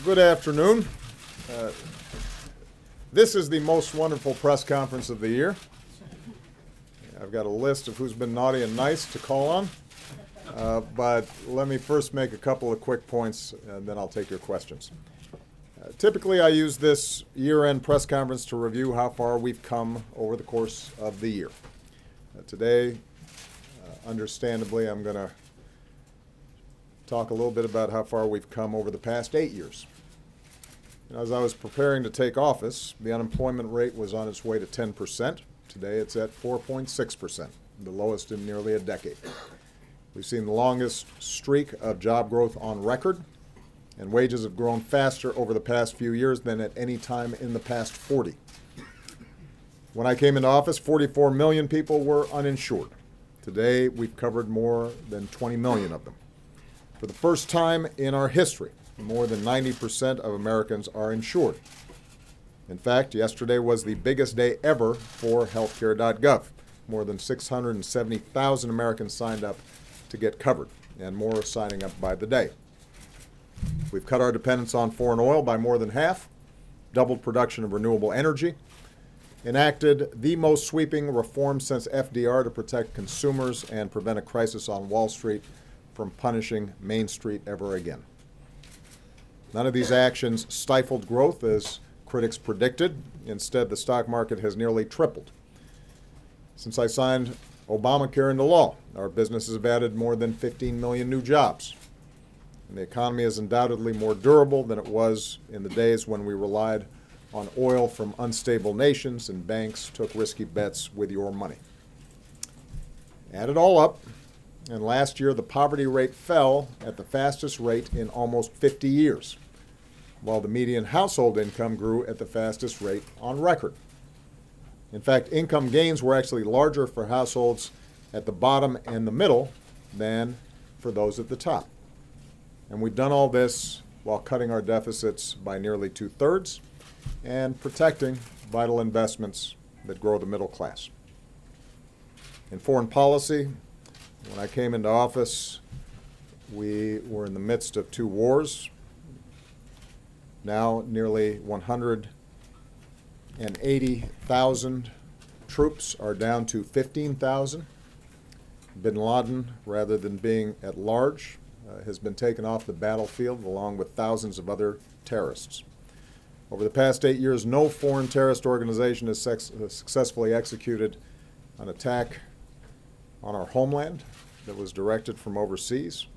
Good afternoon. Uh, this is the most wonderful press conference of the year. I've got a list of who's been naughty and nice to call on, but let me first make a couple of quick points, and then I'll take your questions. Typically, I use this year-end press conference to review how far we've come over the course of the year. Today, understandably, I'm going to talk a little bit about how far we've come over the past 8 years. As I was preparing to take office, the unemployment rate was on its way to 10%. Today it's at 4.6%, the lowest in nearly a decade. We've seen the longest streak of job growth on record, and wages have grown faster over the past few years than at any time in the past 40. When I came into office, 44 million people were uninsured. Today, we've covered more than 20 million of them. For the first time in our history, more than 90% of Americans are insured. In fact, yesterday was the biggest day ever for healthcare.gov. More than 670,000 Americans signed up to get covered, and more are signing up by the day. We've cut our dependence on foreign oil by more than half, doubled production of renewable energy, enacted the most sweeping reforms since FDR to protect consumers and prevent a crisis on Wall Street from punishing Main Street ever again. None of these actions stifled growth as critics predicted. Instead, the stock market has nearly tripled. Since I signed Obamacare into law, our businesses have added more than 15 million new jobs. And the economy is undoubtedly more durable than it was in the days when we relied on oil from unstable nations and banks took risky bets with your money. Add it all up, and last year the poverty rate fell at the fastest rate in almost 50 years, while the median household income grew at the fastest rate on record. In fact, income gains were actually larger for households at the bottom and the middle than for those at the top. And we've done all this while cutting our deficits by nearly 2/3 and protecting vital investments that grow the middle class. In foreign policy, when I came into office, we were in the midst of 2 wars. Now nearly 180,000 troops are down to 15,000. Bin Laden, rather than being at large, has been taken off the battlefield along with thousands of other terrorists. Over the past 8 years, no foreign terrorist organization has successfully executed an attack on our homeland that was directed from overseas.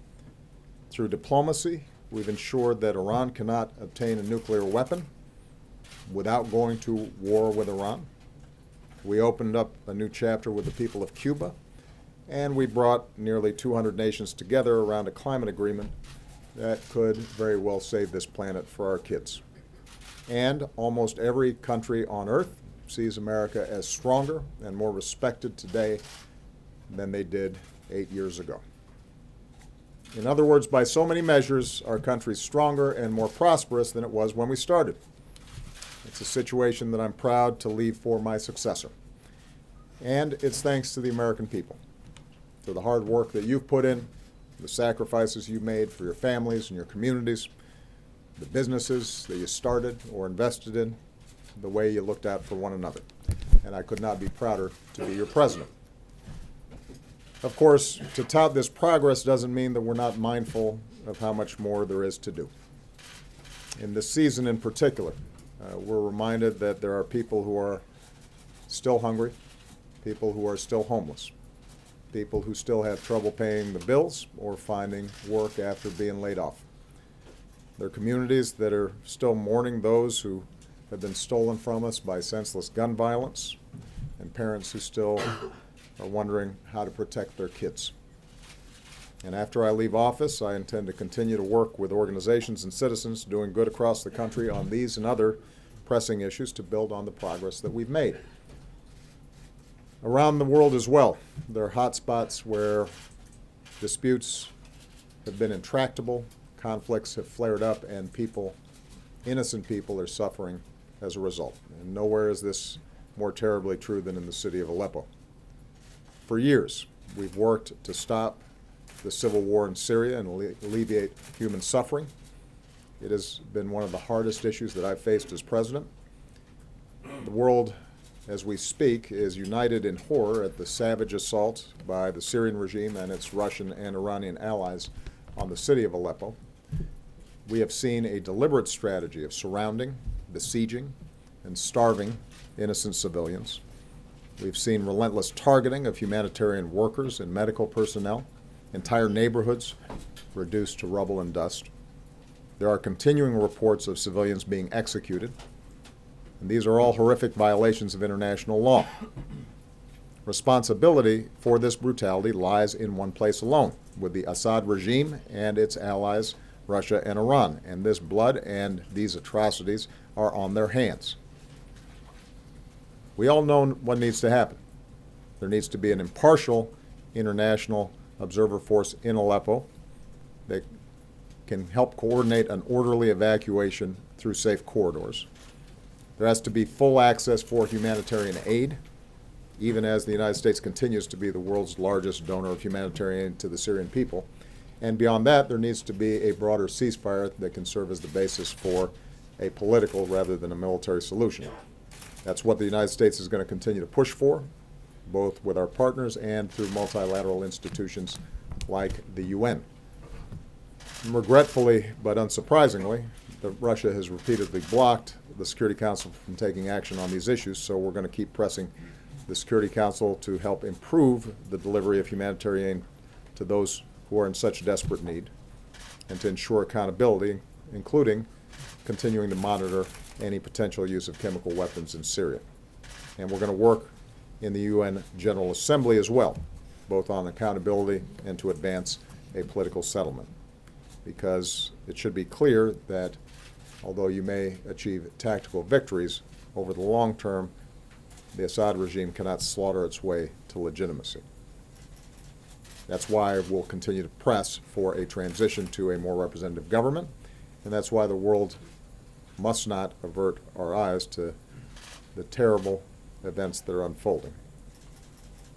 Through diplomacy, we've ensured that Iran cannot obtain a nuclear weapon without going to war with Iran. We opened up a new chapter with the people of Cuba, and we brought nearly 200 nations together around a climate agreement that could very well save this planet for our kids. And almost every country on earth sees America as stronger and more respected today than they did 8 years ago. In other words, by so many measures, our country's stronger and more prosperous than it was when we started. It's a situation that I'm proud to leave for my successor. And it's thanks to the American people, for the hard work that you've put in, the sacrifices you made for your families and your communities, the businesses that you started or invested in, the way you looked out for one another. And I could not be prouder to be your president. Of course, to tout this progress doesn't mean that we're not mindful of how much more there is to do. In this season in particular, we're reminded that there are people who are still hungry, people who are still homeless, people who still have trouble paying the bills or finding work after being laid off. There are communities that are still mourning those who have been stolen from us by senseless gun violence, and parents who still are wondering how to protect their kids. And after I leave office, I intend to continue to work with organizations and citizens doing good across the country on these and other pressing issues to build on the progress that we've made. Around the world as well, there are hot spots where disputes have been intractable, conflicts have flared up, and innocent people are suffering as a result. And nowhere is this more terribly true than in the city of Aleppo. For years, we've worked to stop the civil war in Syria and alleviate human suffering. It has been one of the hardest issues that I've faced as president. The world, as we speak, is united in horror at the savage assault by the Syrian regime and its Russian and Iranian allies on the city of Aleppo. We have seen a deliberate strategy of surrounding, besieging, and starving innocent civilians. We've seen relentless targeting of humanitarian workers and medical personnel, entire neighborhoods reduced to rubble and dust. There are continuing reports of civilians being executed, and these are all horrific violations of international law. Responsibility for this brutality lies in one place alone, with the Assad regime and its allies, Russia and Iran, and this blood and these atrocities are on their hands. We all know what needs to happen. There needs to be an impartial international observer force in Aleppo that can help coordinate an orderly evacuation through safe corridors. There has to be full access for humanitarian aid, even as the United States continues to be the world's largest donor of humanitarian aid to the Syrian people. And beyond that, there needs to be a broader ceasefire that can serve as the basis for a political rather than a military solution. That's what the United States is going to continue to push for, both with our partners and through multilateral institutions like the UN. And regretfully, but unsurprisingly, Russia has repeatedly blocked the Security Council from taking action on these issues, so we're going to keep pressing the Security Council to help improve the delivery of humanitarian aid to those who are in such desperate need, and to ensure accountability, including continuing to monitor any potential use of chemical weapons in Syria. And we're going to work in the UN General Assembly as well, both on accountability and to advance a political settlement. Because it should be clear that although you may achieve tactical victories, over the long term, the Assad regime cannot slaughter its way to legitimacy. That's why we'll continue to press for a transition to a more representative government, and that's why the world must not avert our eyes to the terrible events that are unfolding.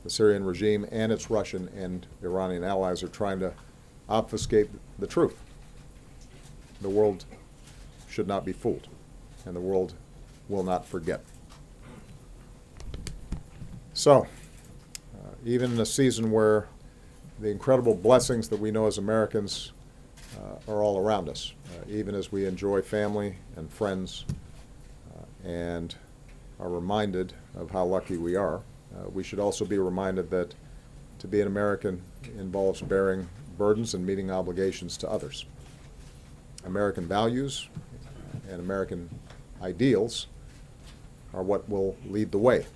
The Syrian regime and its Russian and Iranian allies are trying to obfuscate the truth. The world should not be fooled, and the world will not forget. So, even in a season where the incredible blessings that we know as Americans are all around us, even as we enjoy family and friends and are reminded of how lucky we are, we should also be reminded that to be an American involves bearing burdens and meeting obligations to others. American values and American ideals are what will lead the way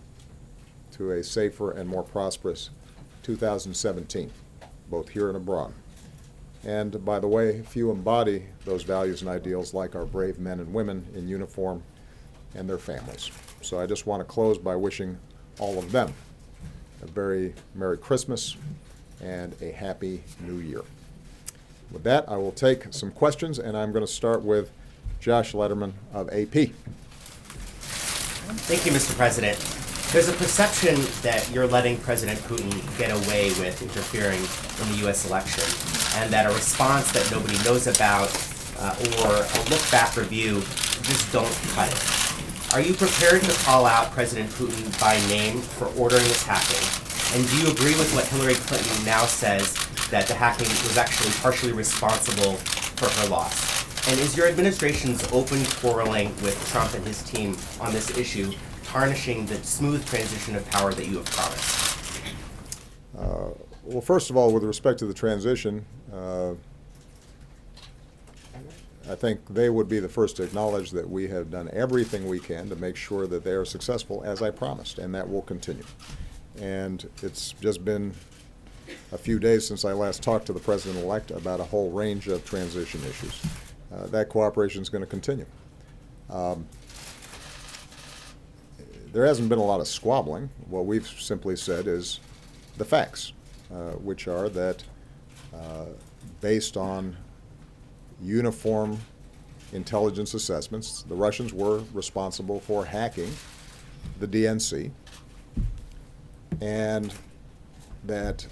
to a safer and more prosperous 2017, both here and abroad. And by the way, few embody those values and ideals like our brave men and women in uniform and their families. So I just want to close by wishing all of them a very Merry Christmas and a Happy New Year. With that, I will take some questions, and I'm going to start with Josh Lederman of AP. Thank you, Mr. President. There's a perception that you're letting President Putin get away with interfering in the U.S. election, and that a response that nobody knows about or a look-back review just don't cut it. Are you prepared to call out President Putin by name for ordering this hacking? And do you agree with what Hillary Clinton now says, that the hacking was actually partially responsible for her loss? And is your administration's open quarreling with Trump and his team on this issue tarnishing the smooth transition of power that you have promised? Well, first of all, with respect to the transition, I think they would be the first to acknowledge that we have done everything we can to make sure that they are successful, as I promised, and that will continue. And it's just been a few days since I last talked to the President-elect about a whole range of transition issues. That cooperation is going to continue. There hasn't been a lot of squabbling. What we've simply said is the facts, which are that based on uniform intelligence assessments, the Russians were responsible for hacking the DNC, and that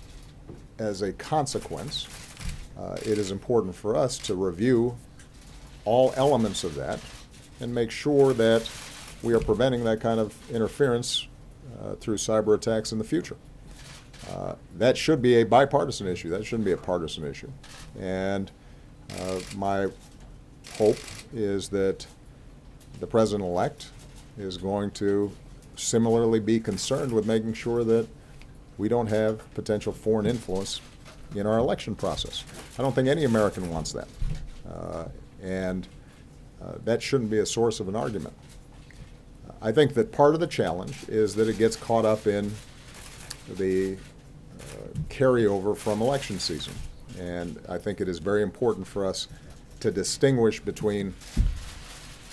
as a consequence, it is important for us to review all elements of that and make sure that we are preventing that kind of interference through cyber attacks in the future. That should be a bipartisan issue. That shouldn't be a partisan issue. And my hope is that the president-elect is going to similarly be concerned with making sure that we don't have potential foreign influence in our election process. I don't think any American wants that. And that shouldn't be a source of an argument. I think that part of the challenge is that it gets caught up in the carryover from election season. And I think it is very important for us to distinguish between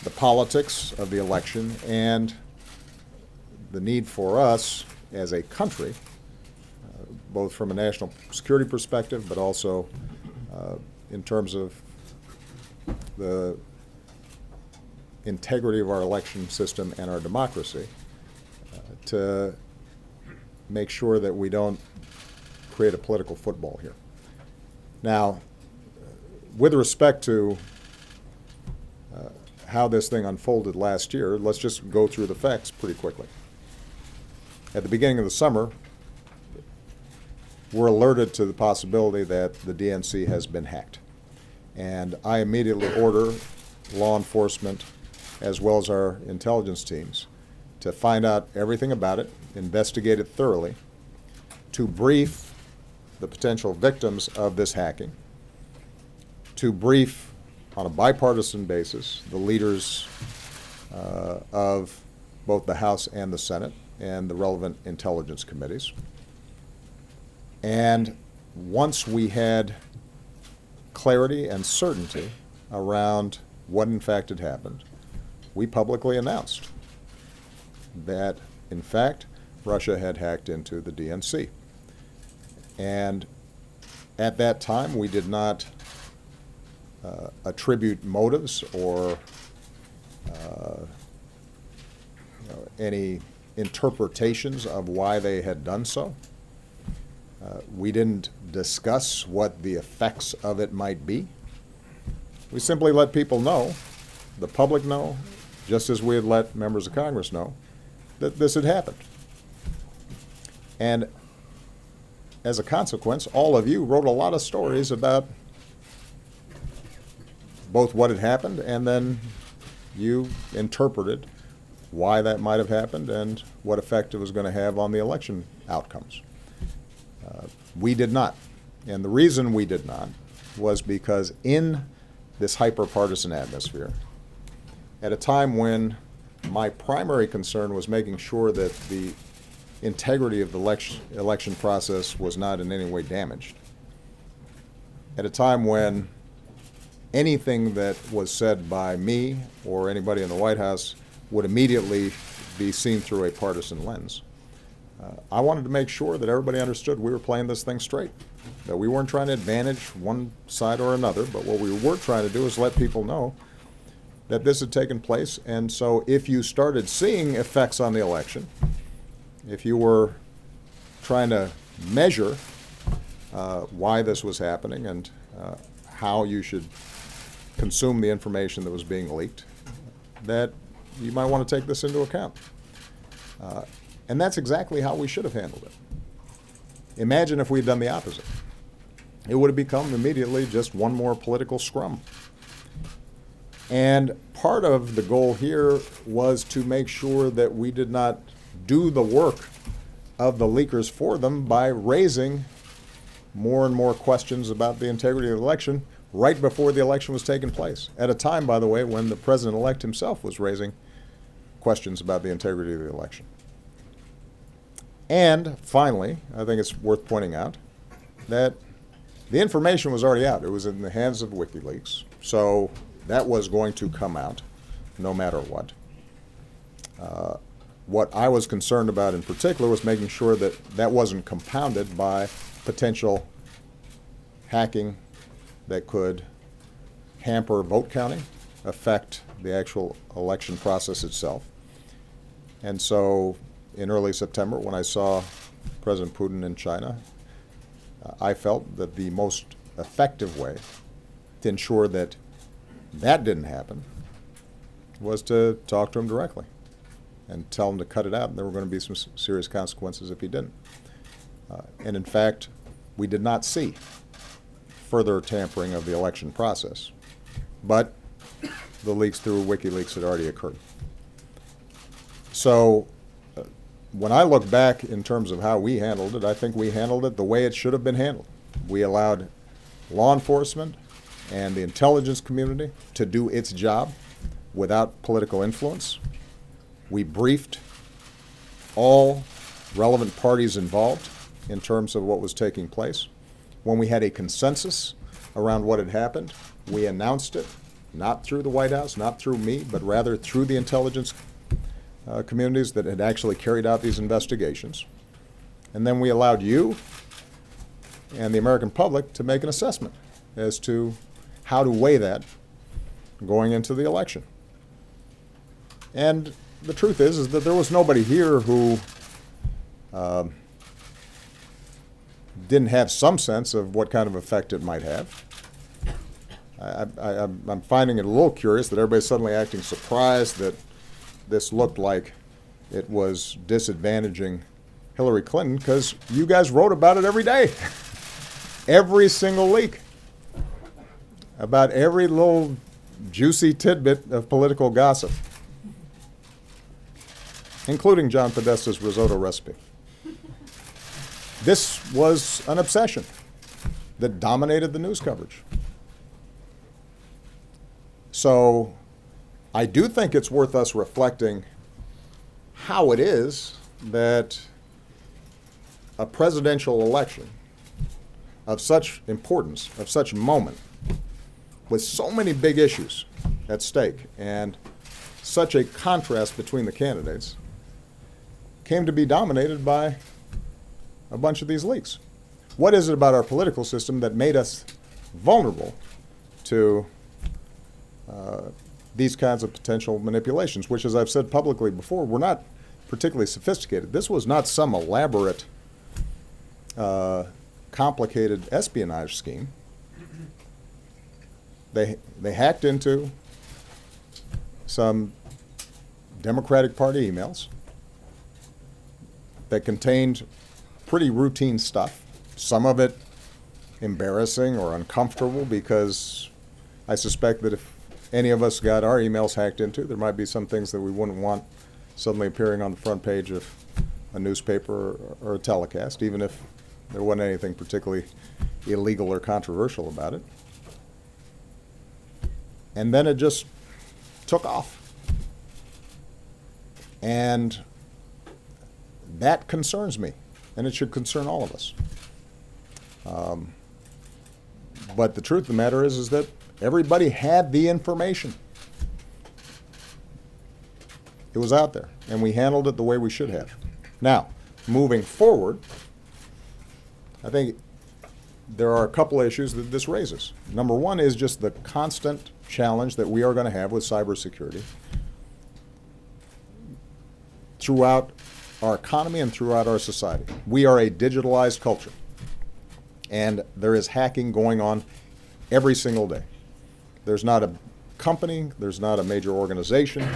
the politics of the election and the need for us as a country, both from a national security perspective, but also in terms of the integrity of our election system and our democracy, to make sure that we don't create a political football here. Now, with respect to how this thing unfolded last year, let's just go through the facts pretty quickly. At the beginning of the summer, we're alerted to the possibility that the DNC has been hacked. And I immediately order law enforcement as well as our intelligence teams to find out everything about it, investigate it thoroughly, to brief the potential victims of this hacking, to brief on a bipartisan basis the leaders of both the House and the Senate and the relevant intelligence committees. And once we had clarity and certainty around what in fact had happened, we publicly announced that, in fact, Russia had hacked into the DNC. And at that time, we did not attribute motives or any interpretations of why they had done so. We didn't discuss what the effects of it might be. We simply let people know, the public know, just as we had let members of Congress know, that this had happened. And as a consequence, all of you wrote a lot of stories about both what had happened and then you interpreted why that might have happened and what effect it was going to have on the election outcomes. We did not. And the reason we did not was because in this hyper-partisan atmosphere, at a time when my primary concern was making sure that the integrity of the election process was not in any way damaged, at a time when anything that was said by me or anybody in the White House would immediately be seen through a partisan lens, I wanted to make sure that everybody understood we were playing this thing straight, that we weren't trying to advantage one side or another, but what we were trying to do is let people know that this had taken place. And so if you started seeing effects on the election, if you were trying to measure why this was happening and how you should consume the information that was being leaked, that you might want to take this into account. And that's exactly how we should have handled it. Imagine if we'd done the opposite. It would have become immediately just one more political scrum. And part of the goal here was to make sure that we did not do the work of the leakers for them by raising more and more questions about the integrity of the election right before the election was taking place. At a time, by the way, when the president-elect himself was raising questions about the integrity of the election. And finally, I think it's worth pointing out that the information was already out. It was in the hands of WikiLeaks. So that was going to come out no matter what. What I was concerned about in particular was making sure that that wasn't compounded by potential hacking that could hamper vote counting, affect the actual election process itself. And so in early September, when I saw President Putin in China, I felt that the most effective way to ensure that that didn't happen was to talk to him directly and tell him to cut it out, and there were going to be some serious consequences if he didn't. And in fact, we did not see further tampering of the election process, but the leaks through WikiLeaks had already occurred. So when I look back in terms of how we handled it, I think we handled it the way it should have been handled. We allowed law enforcement and the intelligence community to do its job without political influence. We briefed all relevant parties involved in terms of what was taking place. When we had a consensus around what had happened, we announced it, not through the White House, not through me, but rather through the intelligence communities that had actually carried out these investigations. And then we allowed you and the American public to make an assessment as to how to weigh that going into the election. And the truth is that there was nobody here who didn't have some sense of what kind of effect it might have. I'm finding it a little curious that everybody's suddenly acting surprised that this looked like it was disadvantaging Hillary Clinton, because you guys wrote about it every day. Every single leak, about every little juicy tidbit of political gossip, including John Podesta's risotto recipe. This was an obsession that dominated the news coverage. So I do think it's worth us reflecting how it is that a presidential election of such importance, of such moment, with so many big issues at stake and such a contrast between the candidates, came to be dominated by a bunch of these leaks. What is it about our political system that made us vulnerable to these kinds of potential manipulations, which, as I've said publicly before, were not particularly sophisticated. This was not some elaborate, complicated espionage scheme. They hacked into some Democratic Party emails that contained pretty routine stuff, some of it embarrassing or uncomfortable, because I suspect that if any of us got our emails hacked into, there might be some things that we wouldn't want suddenly appearing on the front page of a newspaper or a telecast, even if there wasn't anything particularly illegal or controversial about it. And then it just took off. And that concerns me, and it should concern all of us. But the truth of the matter is that everybody had the information. It was out there, and we handled it the way we should have. Now, moving forward, I think there are a couple of issues that this raises. Number one is just the constant challenge that we are going to have with cybersecurity throughout our economy and throughout our society. We are a digitalized culture, and there is hacking going on every single day. There's not a company, there's not a major organization,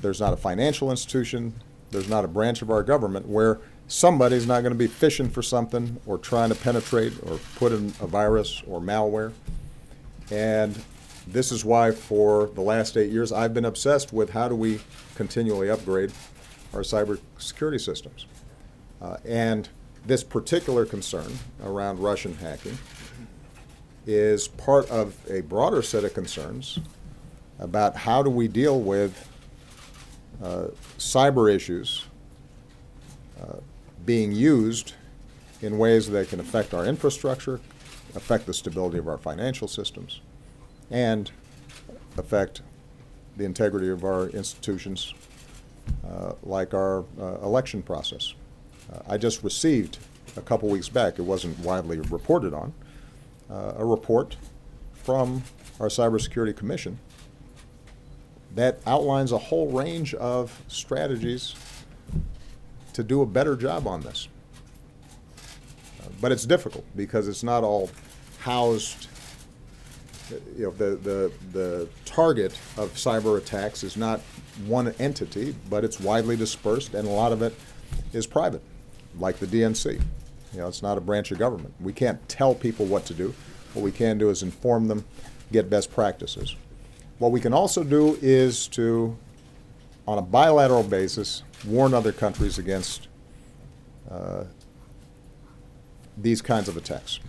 there's not a financial institution, there's not a branch of our government where somebody's not going to be fishing for something or trying to penetrate or put in a virus or malware. And this is why for the last 8 years I've been obsessed with how do we continually upgrade our cybersecurity systems. And this particular concern around Russian hacking is part of a broader set of concerns about how do we deal with cyber issues being used in ways that can affect our infrastructure, affect the stability of our financial systems, and affect the integrity of our institutions like our election process. I just received a couple weeks back, it wasn't widely reported on, a report from our Cybersecurity Commission that outlines a whole range of strategies to do a better job on this. But it's difficult because it's not all housed the target of cyber attacks is not one entity, but it's widely dispersed, and a lot of it is private, like the DNC. It's not a branch of government. We can't tell people what to do. What we can do is inform them, get best practices. What we can also do is to, on a bilateral basis, warn other countries against these kinds of attacks.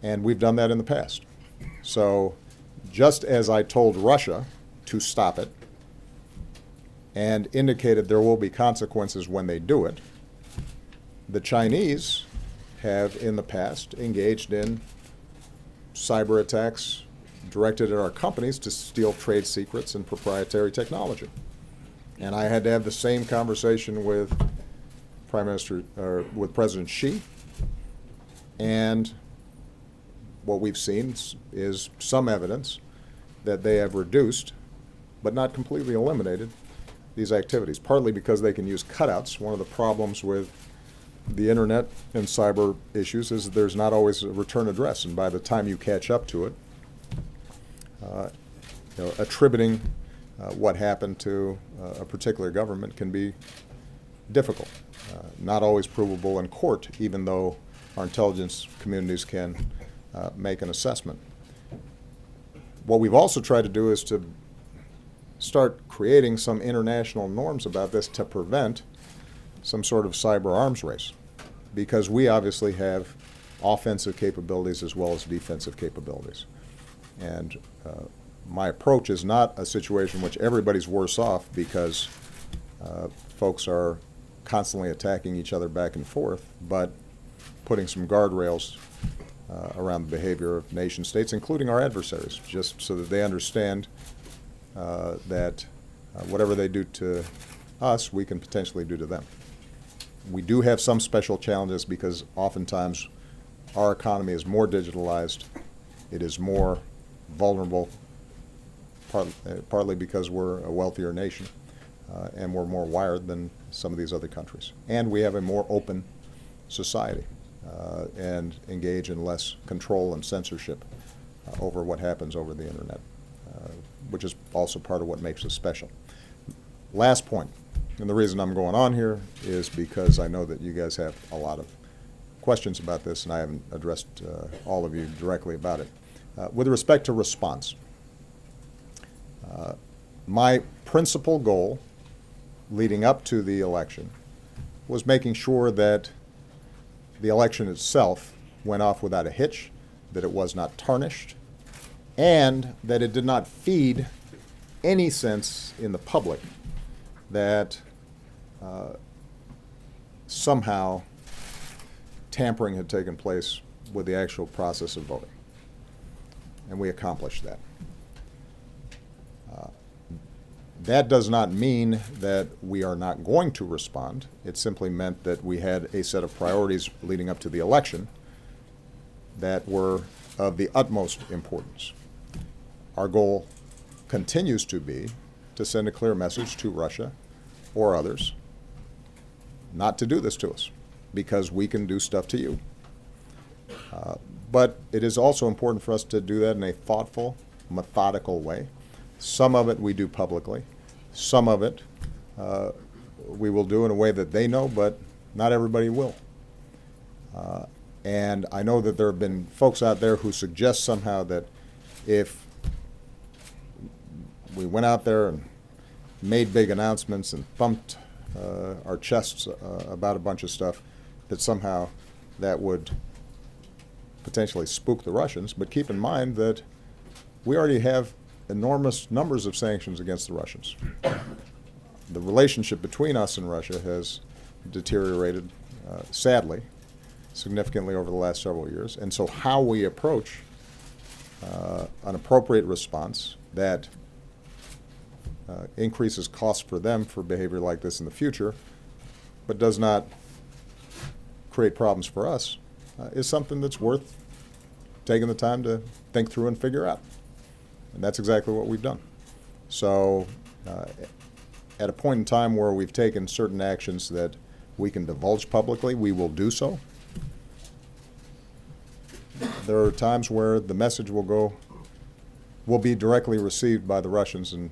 And we've done that in the past. So just as I told Russia to stop it and indicated there will be consequences when they do it, the Chinese have in the past engaged in cyber attacks directed at our companies to steal trade secrets and proprietary technology. And I had to have the same conversation with with President Xi, and what we've seen is some evidence that they have reduced, but not completely eliminated, these activities, partly because they can use cutouts. One of the problems with the internet and cyber issues is that there's not always a return address, and by the time you catch up to it, attributing what happened to a particular government can be difficult, not always provable in court, even though our intelligence communities can make an assessment. What we've also tried to do is to start creating some international norms about this to prevent some sort of cyber arms race, because we obviously have offensive capabilities as well as defensive capabilities. And my approach is not a situation in which everybody's worse off because folks are constantly attacking each other back and forth, but putting some guardrails around the behavior of nation states, including our adversaries, just so that they understand that whatever they do to us, we can potentially do to them. We do have some special challenges because oftentimes our economy is more digitalized, it is more vulnerable, partly because we're a wealthier nation and we're more wired than some of these other countries. And we have a more open society and engage in less control and censorship over what happens over the internet, which is also part of what makes us special. Last point, and the reason I'm going on here is because I know that you guys have a lot of questions about this, and I haven't addressed all of you directly about it. With respect to response, my principal goal leading up to the election was making sure that the election itself went off without a hitch, that it was not tarnished, and that it did not feed any sense in the public that somehow tampering had taken place with the actual process of voting. And we accomplished that. That does not mean that we are not going to respond. It simply meant that we had a set of priorities leading up to the election that were of the utmost importance. Our goal continues to be to send a clear message to Russia or others not to do this to us, because we can do stuff to you. But it is also important for us to do that in a thoughtful, methodical way. Some of it we do publicly. Some of it we will do in a way that they know, but not everybody will. And I know that there have been folks out there who suggest somehow that if we went out there and made big announcements and thumped our chests about a bunch of stuff, that somehow that would potentially spook the Russians. But keep in mind that we already have enormous numbers of sanctions against the Russians. The relationship between us and Russia has deteriorated, sadly, significantly over the last several years. And so how we approach an appropriate response that increases costs for them for behavior like this in the future, but does not create problems for us, is something that's worth taking the time to think through and figure out. And that's exactly what we've done. So at a point in time where we've taken certain actions that we can divulge publicly, we will do so. There are times where the message will go will be directly received by the Russians and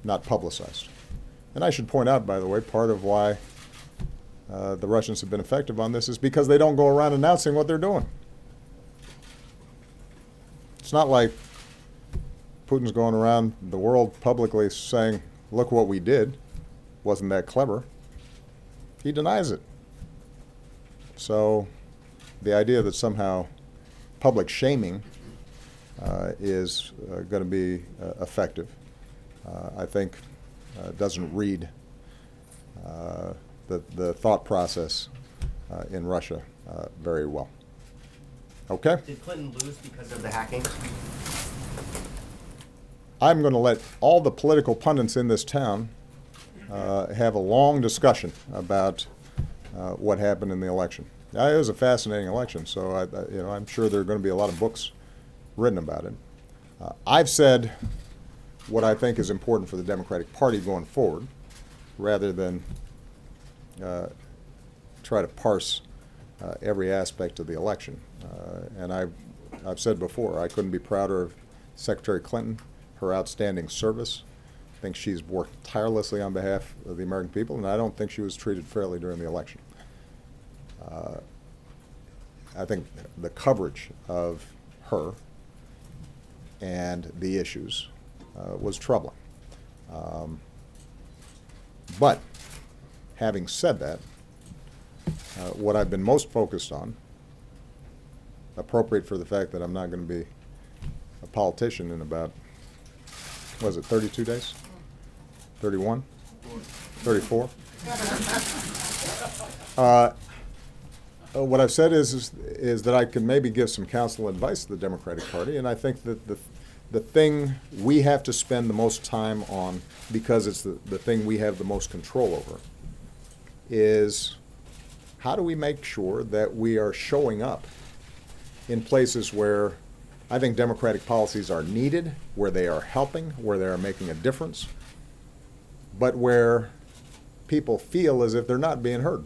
not publicized. And I should point out, by the way, part of why the Russians have been effective on this is because they don't go around announcing what they're doing. It's not like Putin's going around the world publicly saying, look what we did, wasn't that clever. He denies it. So the idea that somehow public shaming is going to be effective, I think doesn't read the thought process in Russia very well. Okay? Did Clinton lose because of the hacking? I'm going to let all the political pundits in this town have a long discussion about what happened in the election. It was a fascinating election, so I'm sure there are going to be a lot of books written about it. I've said what I think is important for the Democratic Party going forward, rather than try to parse every aspect of the election. And I've said before, I couldn't be prouder of Secretary Clinton, her outstanding service. I think she's worked tirelessly on behalf of the American people, and I don't think she was treated fairly during the election. I think the coverage of her and the issues was troubling. But having said that, what I've been most focused on, appropriate for the fact that I'm not going to be a politician in about, was it 32 days? 31? 34? What I've said is that I can maybe give some counsel and advice to the Democratic Party, and I think that the thing we have to spend the most time on, because it's the thing we have the most control over, is how do we make sure that we are showing up in places where I think Democratic policies are needed, where they are helping, where they are making a difference, but where people feel as if they're not being heard,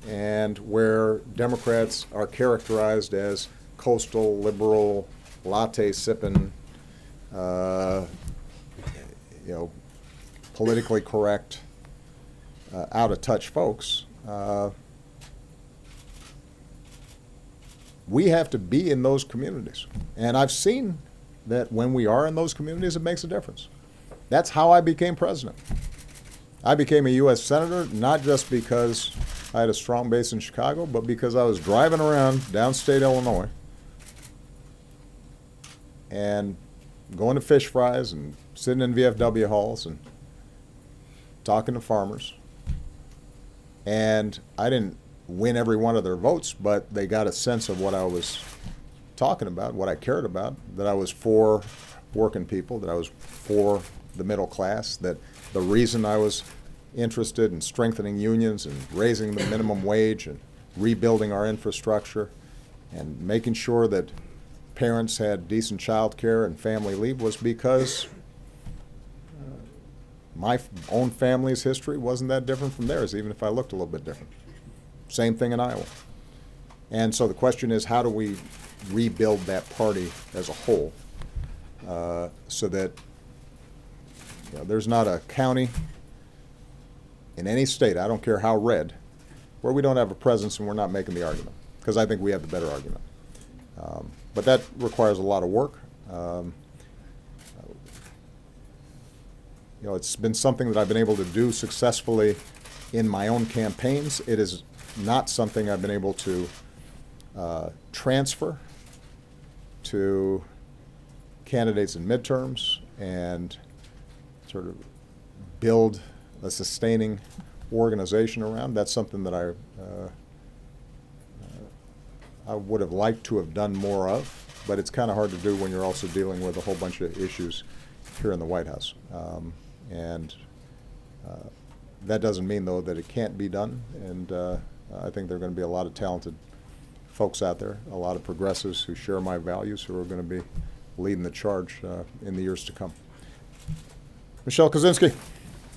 and where Democrats are characterized as coastal, liberal, latte-sipping, politically correct, out-of-touch folks. We have to be in those communities. And I've seen that when we are in those communities, it makes a difference. That's how I became president. I became a U.S. Senator not just because I had a strong base in Chicago, but because I was driving around downstate Illinois and going to fish fries and sitting in VFW halls and talking to farmers. And I didn't win every one of their votes, but they got a sense of what I was talking about, what I cared about, that I was for working people, that I was for the middle class, that the reason I was interested in strengthening unions and raising the minimum wage and rebuilding our infrastructure and making sure that parents had decent child care and family leave was because my own family's history wasn't that different from theirs, even if I looked a little bit different. Same thing in Iowa. And so the question is, how do we rebuild that party as a whole so that there's not a county in any state, I don't care how red, where we don't have a presence and we're not making the argument, because I think we have the better argument. But that requires a lot of work. It's been something that I've been able to do successfully in my own campaigns. It is not something I've been able to transfer to candidates in midterms and sort of build a sustaining organization around. That's something that I would have liked to have done more of, but it's kind of hard to do when you're also dealing with a whole bunch of issues here in the White House. That doesn't mean, though, that it can't be done, and I think there are going to be a lot of talented folks out there, a lot of progressives who share my values, who are going to be leading the charge in the years to come. Michelle Kosinski.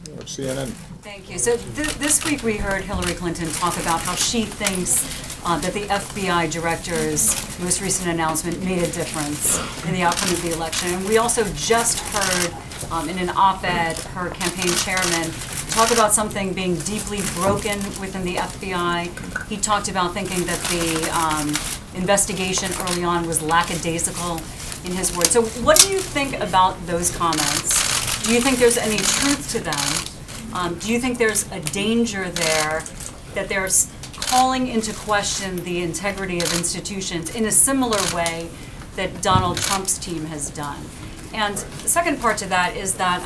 CNN. Thank you. So this week we heard Hillary Clinton talk about how she thinks that the FBI director's most recent announcement made a difference in the outcome of the election. And we also just heard in an op-ed her campaign chairman talk about something being deeply broken within the FBI. He talked about thinking that the investigation early on was lackadaisical, in his words. So what do you think about those comments? Do you think there's any truth to them? Do you think there's a danger there that they're calling into question the integrity of institutions in a similar way that Donald Trump's team has done? And the second part to that is that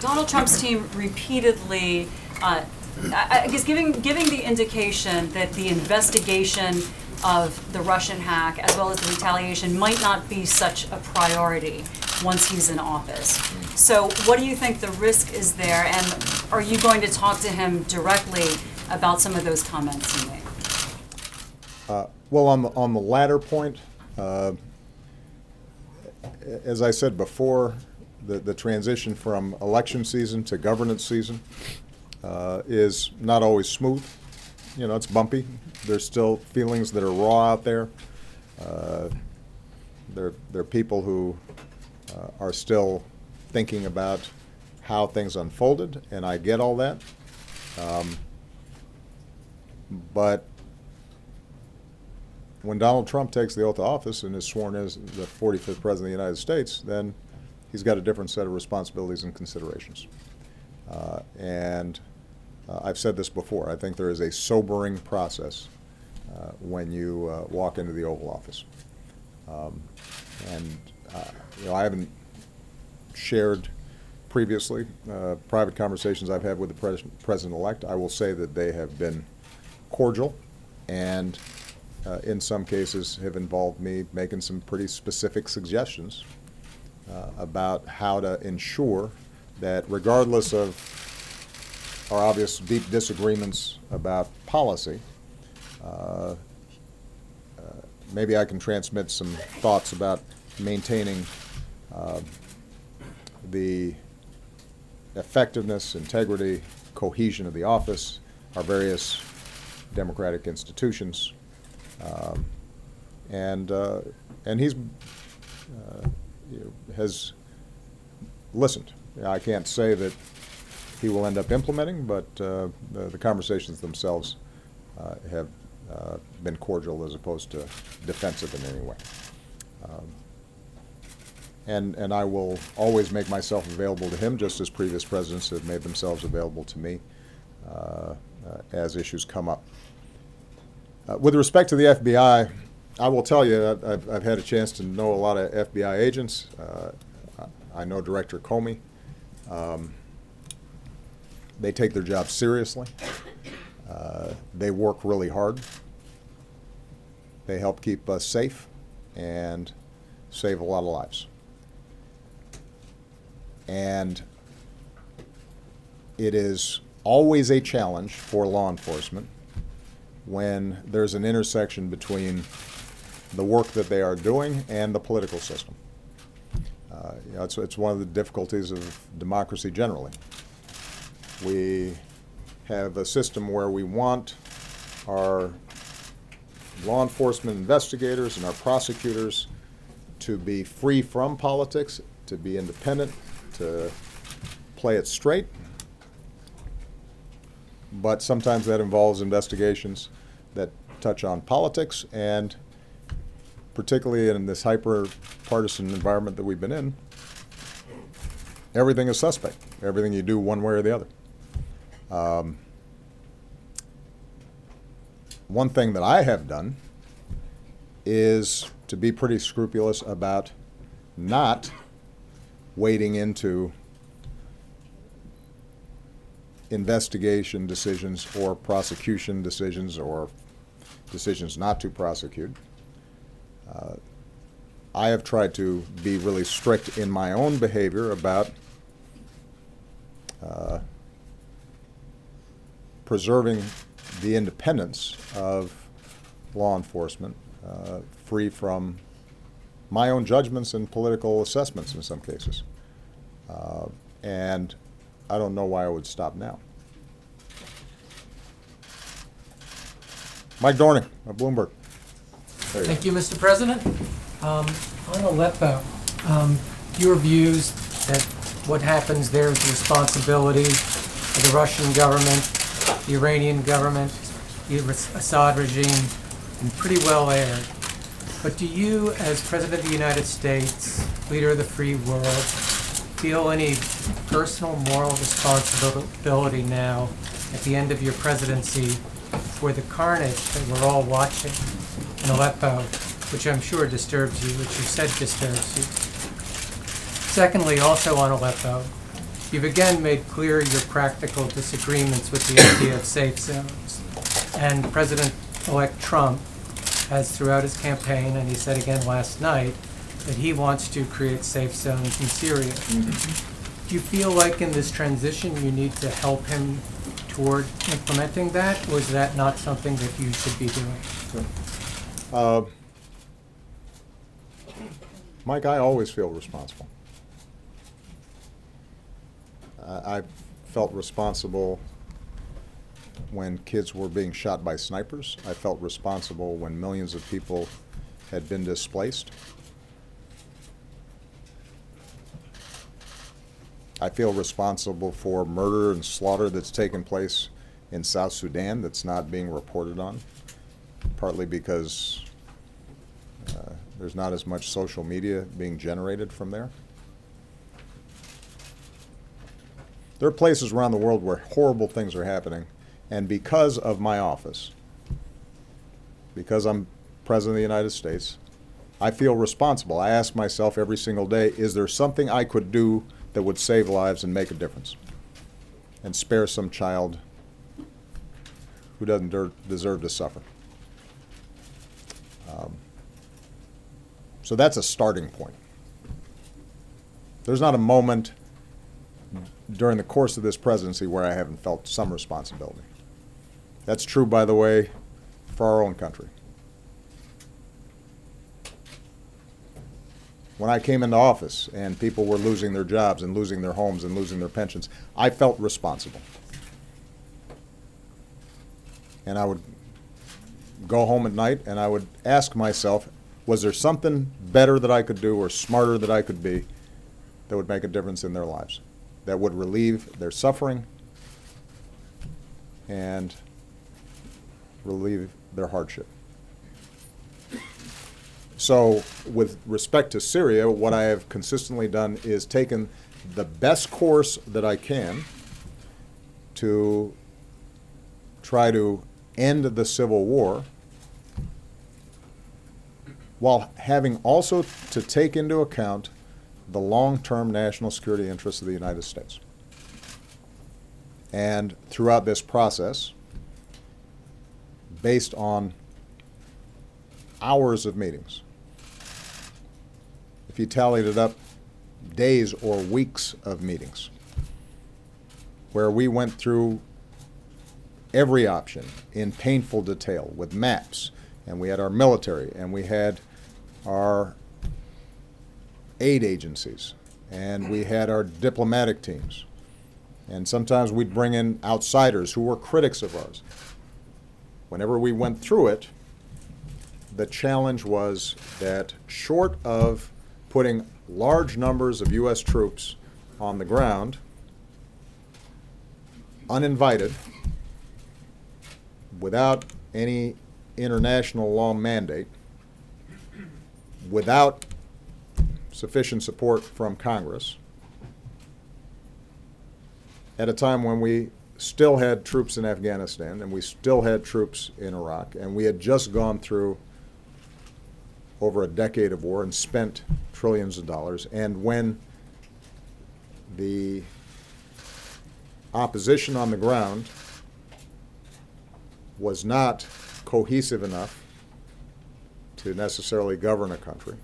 Donald Trump's team repeatedly, I guess, giving the indication that the investigation of the Russian hack as well as the retaliation might not be such a priority once he's in office. So what do you think the risk is there, and are you going to talk to him directly about some of those comments he made? Well, on the latter point, as I said before, the transition from election season to governance season is not always smooth. You know, it's bumpy. There's still feelings that are raw out there. There are people who are still thinking about how things unfolded, and I get all that. But when Donald Trump takes the oath of office and is sworn as the 45th President of the United States, then he's got a different set of responsibilities and considerations. I've said this before, I think there is a sobering process when you walk into the Oval Office. You know, I haven't shared previously private conversations I've had with the President-elect. I will say that they have been cordial and in some cases have involved me making some pretty specific suggestions about how to ensure that regardless of our obvious deep disagreements about policy, maybe I can transmit some thoughts about maintaining the effectiveness, integrity, cohesion of the office, our various democratic institutions, and he's has listened. I can't say that he will end up implementing, but the conversations themselves have been cordial as opposed to defensive in any way. And I will always make myself available to him, just as previous presidents have made themselves available to me as issues come up. With respect to the FBI, I will tell you, I've had a chance to know a lot of FBI agents. I know Director Comey. They take their job seriously. They work really hard. They help keep us safe and save a lot of lives. And it is always a challenge for law enforcement when there's an intersection between the work that they are doing and the political system. You know, it's one of the difficulties of democracy generally. We have a system where we want our law enforcement investigators and our prosecutors to be free from politics, to be independent, to play it straight. But sometimes that involves investigations that touch on politics, and particularly in this hyper-partisan environment that we've been in, everything is suspect. Everything you do one way or the other. One thing that I have done is to be pretty scrupulous about not wading into investigation decisions or prosecution decisions or decisions not to prosecute. I have tried to be really strict in my own behavior about preserving the independence of law enforcement, free from my own judgments and political assessments in some cases. And I don't know why I would stop now. Mike Dorning of Bloomberg. There you go. Thank you, Mr. President. On Aleppo, your views that what happens there is the responsibility of the Russian government, the Iranian government, the Assad regime, and pretty well aired. But do you, as President of the United States, leader of the free world, feel any personal moral responsibility now at the end of your presidency for the carnage that we're all watching in Aleppo, which I'm sure disturbs you, which you said disturbs you? Secondly, also on Aleppo, you've again made clear your practical disagreements with the idea of safe zones. And President-elect Trump has throughout his campaign, and he said again last night, that he wants to create safe zones in Syria. Do you feel like in this transition you need to help him toward implementing that, or is that not something that you should be doing? Mike, I always feel responsible. I felt responsible when kids were being shot by snipers. I felt responsible when millions of people had been displaced. I feel responsible for murder and slaughter that's taken place in South Sudan that's not being reported on, partly because there's not as much social media being generated from there. There are places around the world where horrible things are happening, and because of my office, because I'm President of the United States, I feel responsible. I ask myself every single day, is there something I could do that would save lives and make a difference and spare some child who doesn't deserve to suffer? So that's a starting point. There's not a moment during the course of this presidency where I haven't felt some responsibility. That's true, by the way, for our own country. When I came into office and people were losing their jobs and losing their homes and losing their pensions, I felt responsible. And I would go home at night and I would ask myself, was there something better that I could do or smarter that I could be that would make a difference in their lives, that would relieve their suffering and relieve their hardship? So with respect to Syria, what I have consistently done is taken the best course that I can to try to end the civil war, while having also to take into account the long-term national security interests of the United States. And throughout this process, based on hours of meetings, if you tallied it up, days or weeks of meetings, where we went through every option in painful detail with maps, and we had our military, and we had our aid agencies, and we had our diplomatic teams, and sometimes we'd bring in outsiders who were critics of ours. Whenever we went through it, the challenge was that short of putting large numbers of U.S. troops on the ground, uninvited, without any international law mandate, without sufficient support from Congress, at a time when we still had troops in Afghanistan and we still had troops in Iraq, and we had just gone through over a decade of war and spent trillions of dollars, and when the opposition on the ground was not cohesive enough to necessarily govern a country,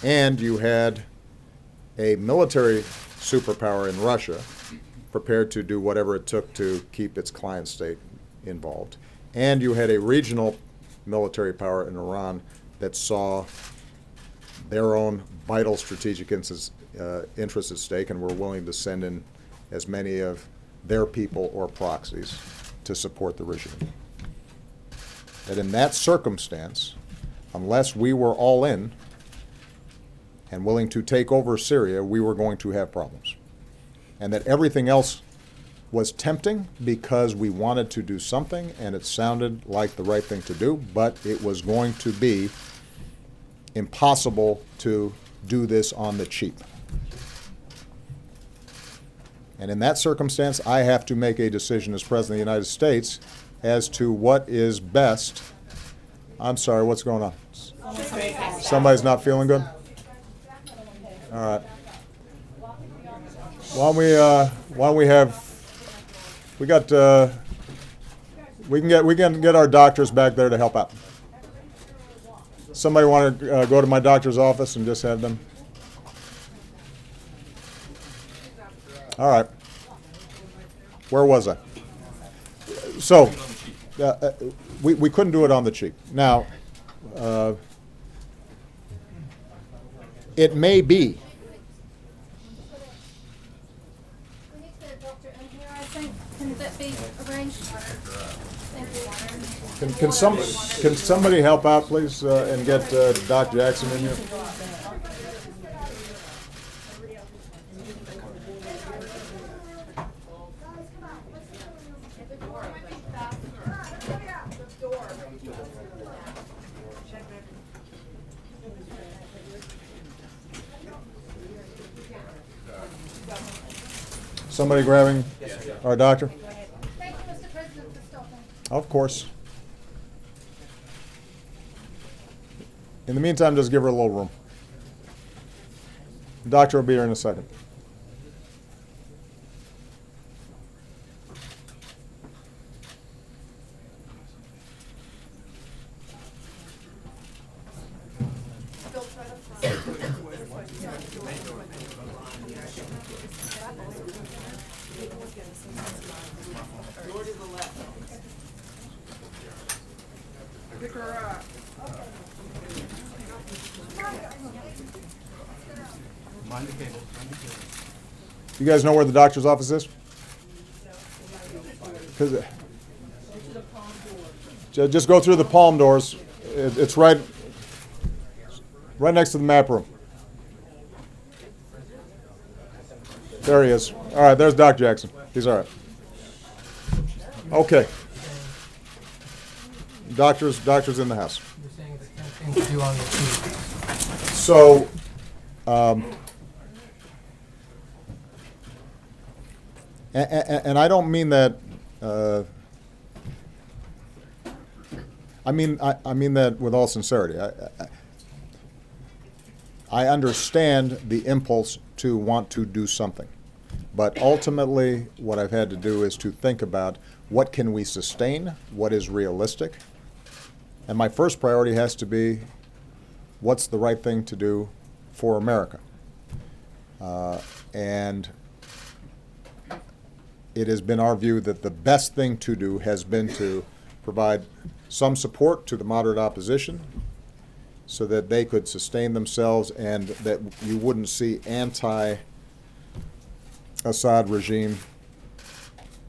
and you had a military superpower in Russia prepared to do whatever it took to keep its client state involved, and you had a regional military power in Iran that saw their own vital strategic interests at stake and were willing to send in as many of their people or proxies to support the regime. That in that circumstance, unless we were all in and willing to take over Syria, we were going to have problems. And that everything else was tempting because we wanted to do something and it sounded like the right thing to do, but it was going to be impossible to do this on the cheap. And in that circumstance, I have to make a decision as President of the United States as to what is best. I'm sorry, what's going on? Somebody's not feeling good? All right. Why don't we have, we can get our doctors back there to help out. Somebody want to go to my doctor's office and just have them? All right. Where was I? So, we couldn't do it on the cheap. Now, it may be. We need to get a doctor in here, I think. Can that be arranged? Thank you. Can somebody help out, please, and get Doc Jackson in here? Somebody grabbing our doctor? Thank you, Mr. President, for stopping. Of course. In the meantime, just give her a little room. The doctor will be here in a second. You guys know where the doctor's office is? 'Cause just go through the palm doors. It's right next to the map room. There he is. All right, there's Doc Jackson. He's all right. Okay. Doctor's in the house. You're saying the 10 things to do on the cheap. So, and I don't mean that. I mean that with all sincerity. I understand the impulse to want to do something, but ultimately, what I've had to do is to think about what can we sustain, what is realistic, and my first priority has to be what's the right thing to do for America. And it has been our view that the best thing to do has been to provide some support to the moderate opposition so that they could sustain themselves and that you wouldn't see anti-Assad regime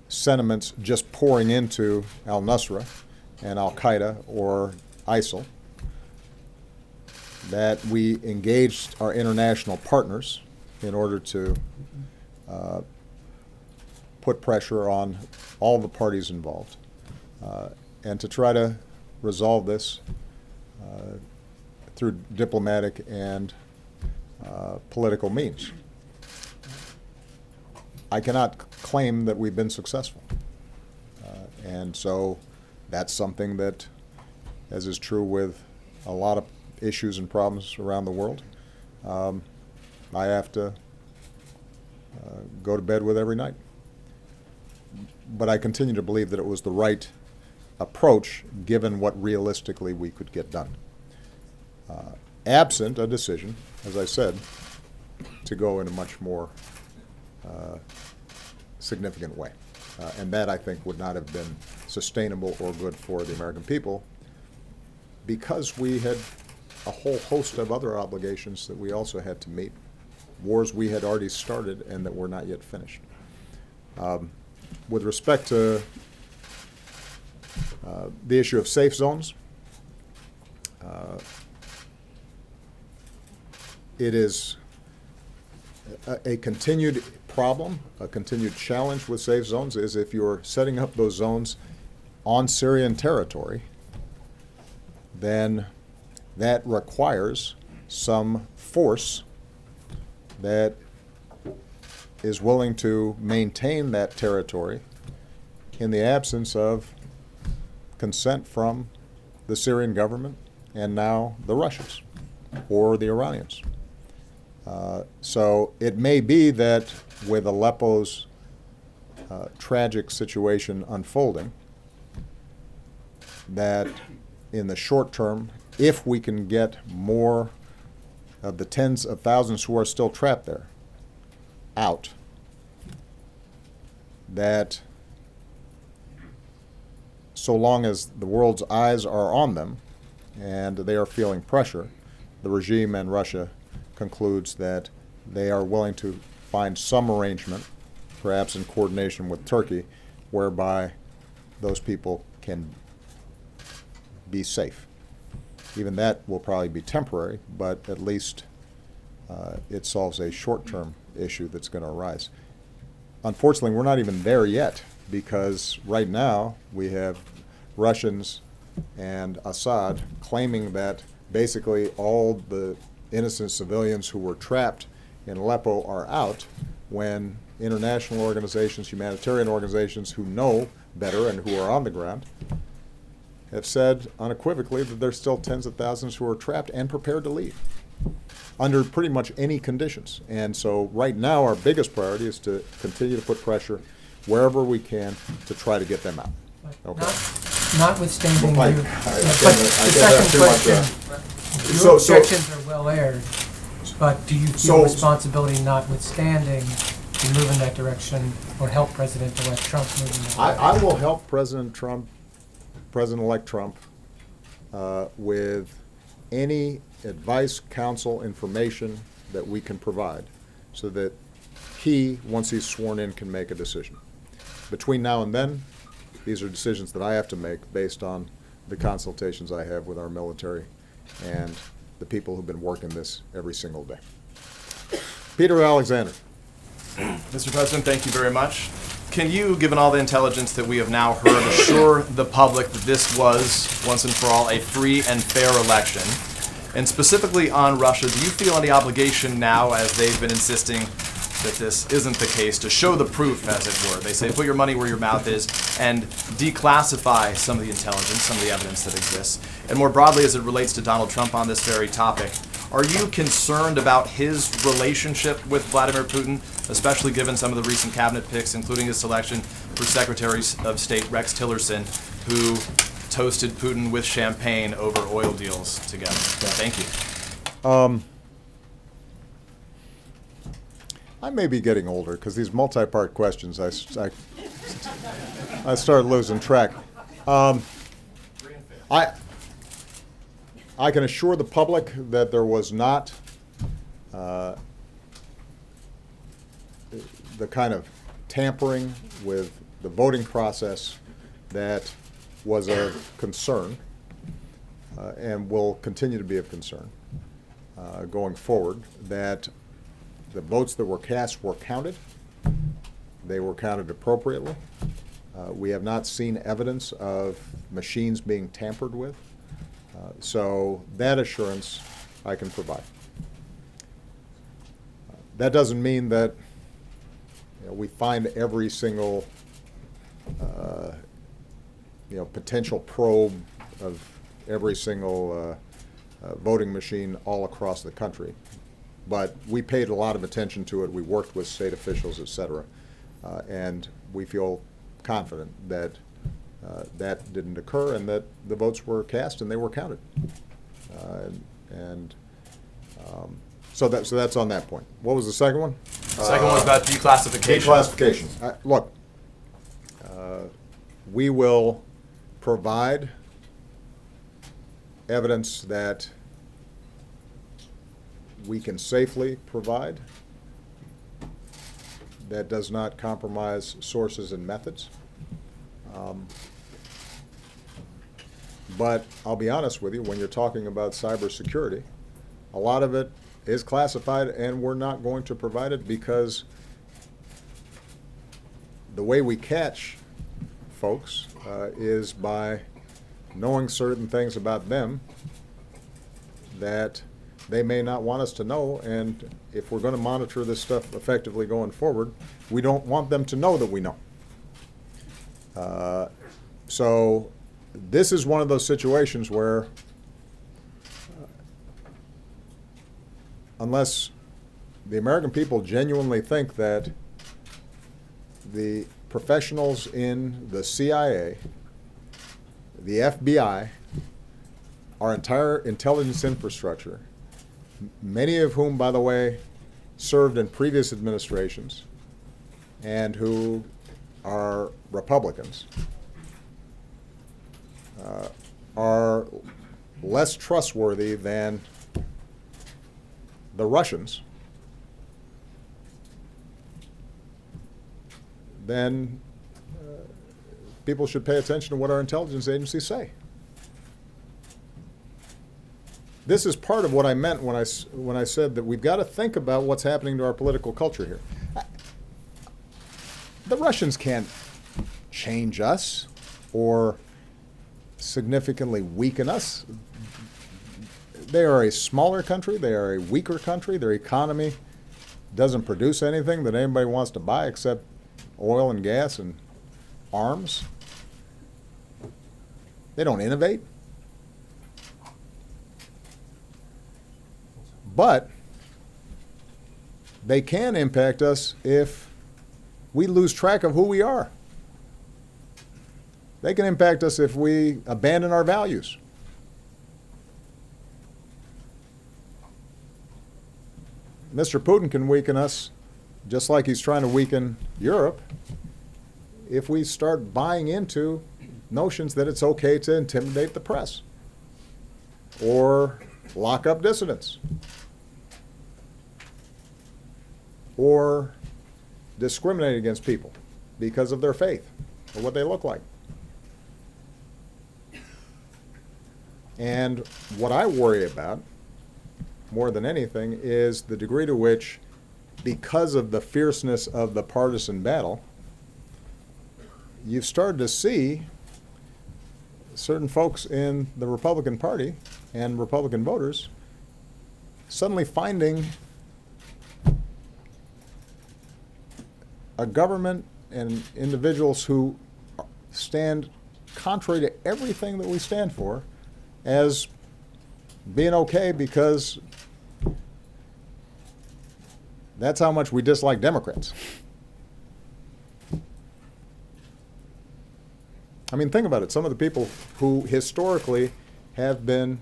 sentiments just pouring into al-Nusra and al-Qaeda or ISIL, that we engaged our international partners in order to put pressure on all the parties involved and to try to resolve this through diplomatic and political means. I cannot claim that we've been successful. And so that's something that, as is true with a lot of issues and problems around the world, I have to go to bed with every night. But I continue to believe that it was the right approach given what realistically we could get done. Absent a decision, as I said, to go in a much more significant way. And that, I think, would not have been sustainable or good for the American people because we had a whole host of other obligations that we also had to meet, wars we had already started and that were not yet finished. With respect to the issue of safe zones, it is a continued problem, a continued challenge with safe zones is if you're setting up those zones on Syrian territory, then that requires some force that is willing to maintain that territory in the absence of consent from the Syrian government and now the Russians or the Iranians. So it may be that with Aleppo's tragic situation unfolding, that in the short term, if we can get more of the tens of thousands who are still trapped there out, that so long as the world's eyes are on them and they are feeling pressure, the regime and Russia concludes that they are willing to find some arrangement, perhaps in coordination with Turkey, whereby those people can be safe. Even that will probably be temporary, but at least it solves a short-term issue that's going to arise. Unfortunately, we're not even there yet, because right now we have Russians and Assad claiming that basically all the innocent civilians who were trapped in Aleppo are out, when international organizations, humanitarian organizations who know better and who are on the ground have said unequivocally that there's still tens of thousands who are trapped and prepared to leave under pretty much any conditions. And so right now our biggest priority is to continue to put pressure wherever we can to try to get them out. Okay. Notwithstanding Mike, your, I but can't the have second too much, question, So- your so- objections are well aired, but do you feel So- responsibility notwithstanding to move in that direction or help President-elect Trump move in that direction? I will help President-elect Trump with any advice, counsel, information that we can provide so that he, once he's sworn in, can make a decision. Between now and then, these are decisions that I have to make based on the consultations I have with our military and the people who've been working this every single day. Peter Alexander. Mr. President, thank you very much. Can you, given all the intelligence that we have now heard, assure the public that this was, once and for all, a free and fair election? And specifically on Russia, do you feel any obligation now, as they've been insisting that this isn't the case, to show the proof, as it were? They say put your money where your mouth is and declassify some of the intelligence, some of the evidence that exists. And more broadly, as it relates to Donald Trump on this very topic, are you concerned about his relationship with Vladimir Putin, especially given some of the recent cabinet picks, including his selection for Secretary of State Rex Tillerson, who toasted Putin with champagne over oil deals together? Thank you. I may be getting older because these multi-part questions, I start losing track. I can assure the public that there was not the kind of tampering with the voting process that was of concern and will continue to be of concern going forward, that the votes that were cast were counted. They were counted appropriately. We have not seen evidence of machines being tampered with. So that assurance I can provide. That doesn't mean that we find every single potential probe of every single voting machine all across the country. But we paid a lot of attention to it. We worked with state officials, et cetera. And we feel confident that that didn't occur and that the votes were cast and they were counted. So that's on that point. What was the second one? The second one was about declassification. Declassification. Look, we will provide evidence that we can safely provide, that does not compromise sources and methods. But I'll be honest with you, when you're talking about cybersecurity, a lot of it is classified, and we're not going to provide it because the way we catch folks is by knowing certain things about them that they may not want us to know, and if we're going to monitor this stuff effectively going forward, we don't want them to know that we know. So this is one of those situations where unless the American people genuinely think that the professionals in the CIA, the FBI, our entire intelligence infrastructure, many of whom, by the way, served in previous administrations and who are Republicans, are less trustworthy than the Russians, then people should pay attention to what our intelligence agencies say. This is part of what I meant when I said that we've got to think about what's happening to our political culture here. The Russians can't change us or significantly weaken us. They are a smaller country. They are a weaker country. Their economy doesn't produce anything that anybody wants to buy except oil and gas and arms. They don't innovate. But they can impact us if we lose track of who we are. They can impact us if we abandon our values. Mr. Putin can weaken us just like he's trying to weaken Europe if we start buying into notions that it's okay to intimidate the press or lock up dissidents or discriminate against people because of their faith or what they look like. And what I worry about more than anything is the degree to which, because of the fierceness of the partisan battle, you've started to see certain folks in the Republican Party and Republican voters suddenly finding a government and individuals who stand contrary to everything that we stand for as being okay because that's how much we dislike Democrats. I mean, think about it. Some of the people who historically have been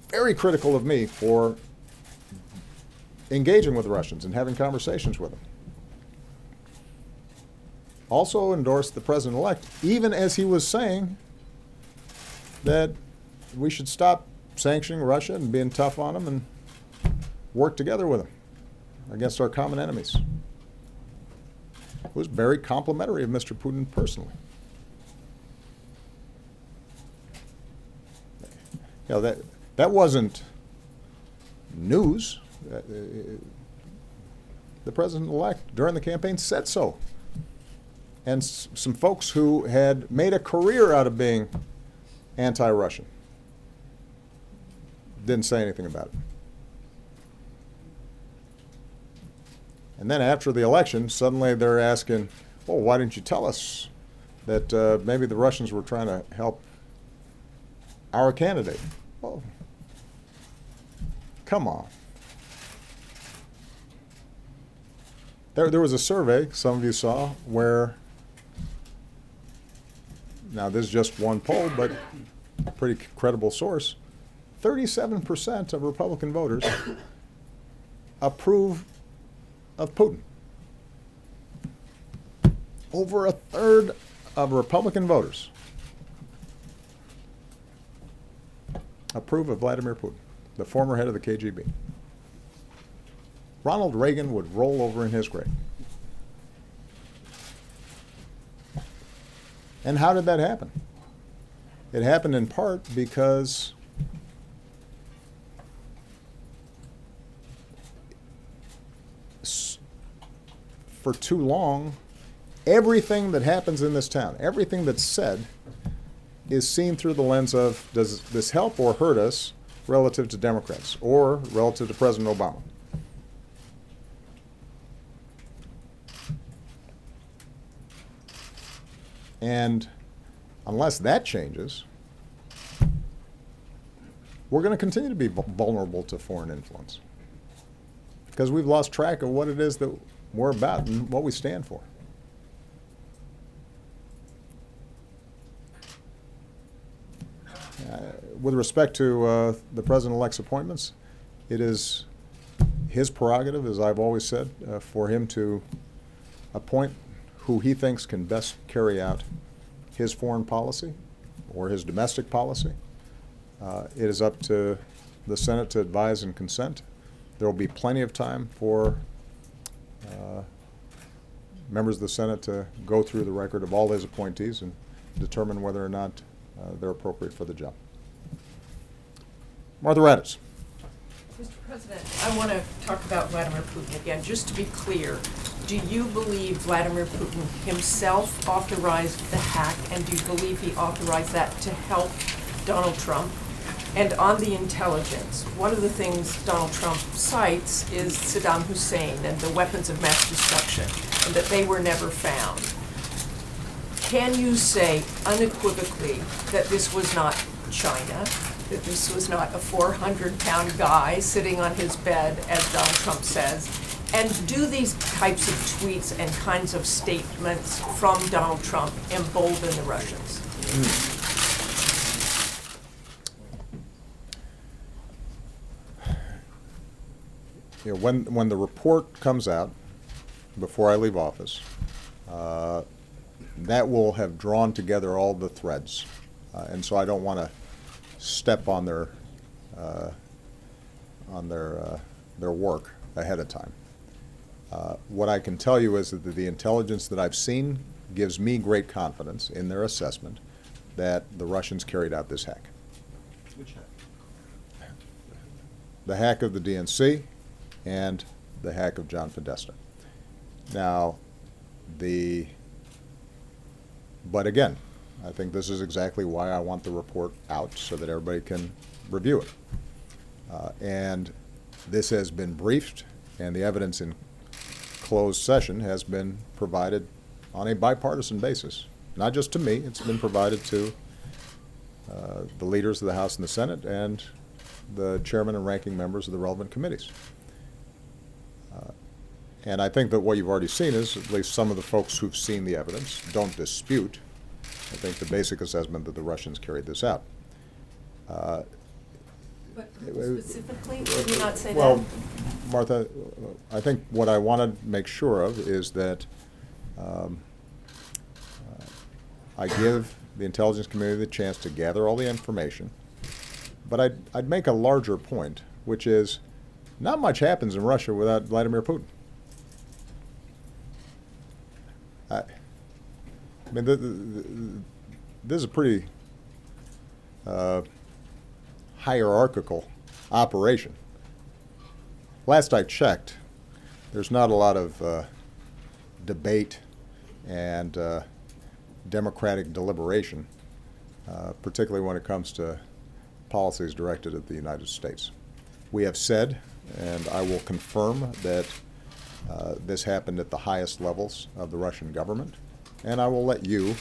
very critical of me for engaging with the Russians and having conversations with them also endorsed the president-elect, even as he was saying that we should stop sanctioning Russia and being tough on them and work together with them against our common enemies. It was very complimentary of Mr. Putin personally. You know, that wasn't news. The president-elect during the campaign said so. And some folks who had made a career out of being anti-Russian didn't say anything about it. And then after the election, suddenly they're asking, well, why didn't you tell us that maybe the Russians were trying to help our candidate? Well, come on. There was a survey, some of you saw, where, now this is just one poll, but a pretty credible source, 37% of Republican voters approve of Putin. Over a third of Republican voters approve of Vladimir Putin, the former head of the KGB. Ronald Reagan would roll over in his grave. And how did that happen? It happened in part because for too long, everything that happens in this town, everything that's said, is seen through the lens of, does this help or hurt us relative to Democrats or relative to President Obama? And unless that changes, we're going to continue to be vulnerable to foreign influence because we've lost track of what it is that we're about and what we stand for. With respect to the President-elect's appointments, it is his prerogative, as I've always said, for him to appoint who he thinks can best carry out his foreign policy or his domestic policy. It is up to the Senate to advise and consent. There will be plenty of time for members of the Senate to go through the record of all his appointees and determine whether or not they're appropriate for the job. Martha Raddatz. Mr. President, I want to talk about Vladimir Putin again. Just to be clear, do you believe Vladimir Putin himself authorized the hack, and do you believe he authorized that to help Donald Trump? And on the intelligence, one of the things Donald Trump cites is Saddam Hussein and the weapons of mass destruction, and that they were never found. Can you say unequivocally that this was not China, that this was not a 400-pound guy sitting on his bed, as Donald Trump says? And do these types of tweets and kinds of statements from Donald Trump embolden the Russians? You know, when the report comes out before I leave office, that will have drawn together all the threads, and so I don't want to step on their work ahead of time. What I can tell you is that the intelligence that I've seen gives me great confidence in their assessment that the Russians carried out this hack. Which hack? The hack of the DNC and the hack of John Podesta. Now, but again, I think this is exactly why I want the report out, so that everybody can review it. And this has been briefed, and the evidence in closed session has been provided on a bipartisan basis. Not just to me, it's been provided to the leaders of the House and the Senate and the chairman and ranking members of the relevant committees. And I think that what you've already seen is at least some of the folks who've seen the evidence don't dispute, I think, the basic assessment that the Russians carried this out. But specifically, did you not say Well, that? Martha, I think what I want to make sure of is that I give the intelligence community the chance to gather all the information, but I'd make a larger point, which is not much happens in Russia without Vladimir Putin. I mean, this is a pretty hierarchical operation. Last I checked, there's not a lot of debate and democratic deliberation, particularly when it comes to policies directed at the United States. We have said, and I will confirm, that this happened at the highest levels of the Russian government, and I will let you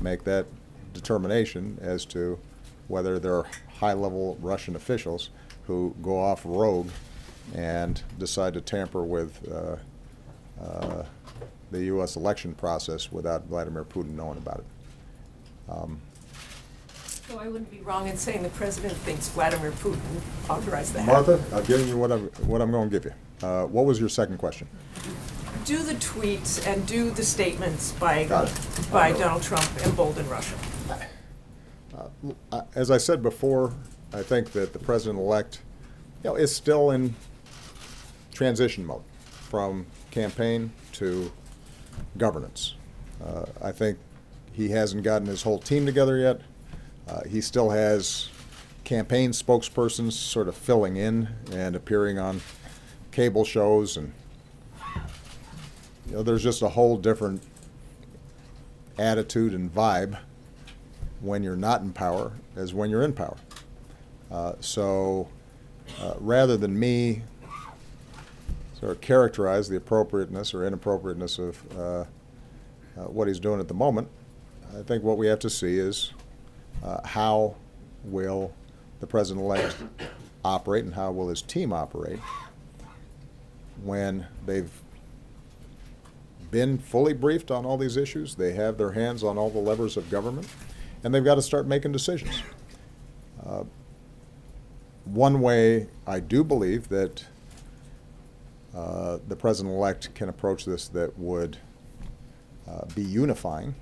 make that determination as to whether there are high-level Russian officials who go off rogue and decide to tamper with the U.S. election process without Vladimir Putin knowing about it. So I wouldn't be wrong in saying the president thinks Vladimir Putin authorized the hack. Martha, I've given you what I'm going to give you. What was your second question? Do the tweets and do the statements by Got it. Donald Trump embolden Russia? As I said before, I think that the president-elect, is still in transition mode from campaign to governance. I think He hasn't gotten his whole team together yet. He still has campaign spokespersons sort of filling in and appearing on cable shows, and there's just a whole different attitude and vibe when you're not in power as when you're in power. So rather than me sort of characterize the appropriateness or inappropriateness of what he's doing at the moment, I think what we have to see is how will the president-elect operate and how will his team operate when they've been fully briefed on all these issues, they have their hands on all the levers of government, and they've got to start making decisions. One way I do believe that the president-elect can approach this that would be unifying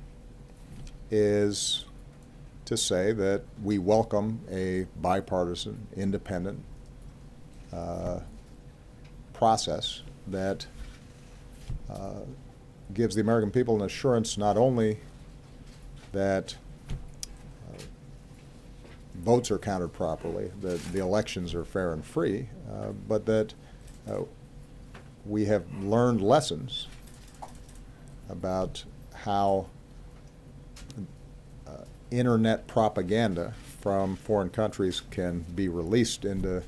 is to say that we welcome a bipartisan, independent process that gives the American people an assurance not only that votes are counted properly, that the elections are fair and free, but that we have learned lessons about how internet propaganda from foreign countries can be released into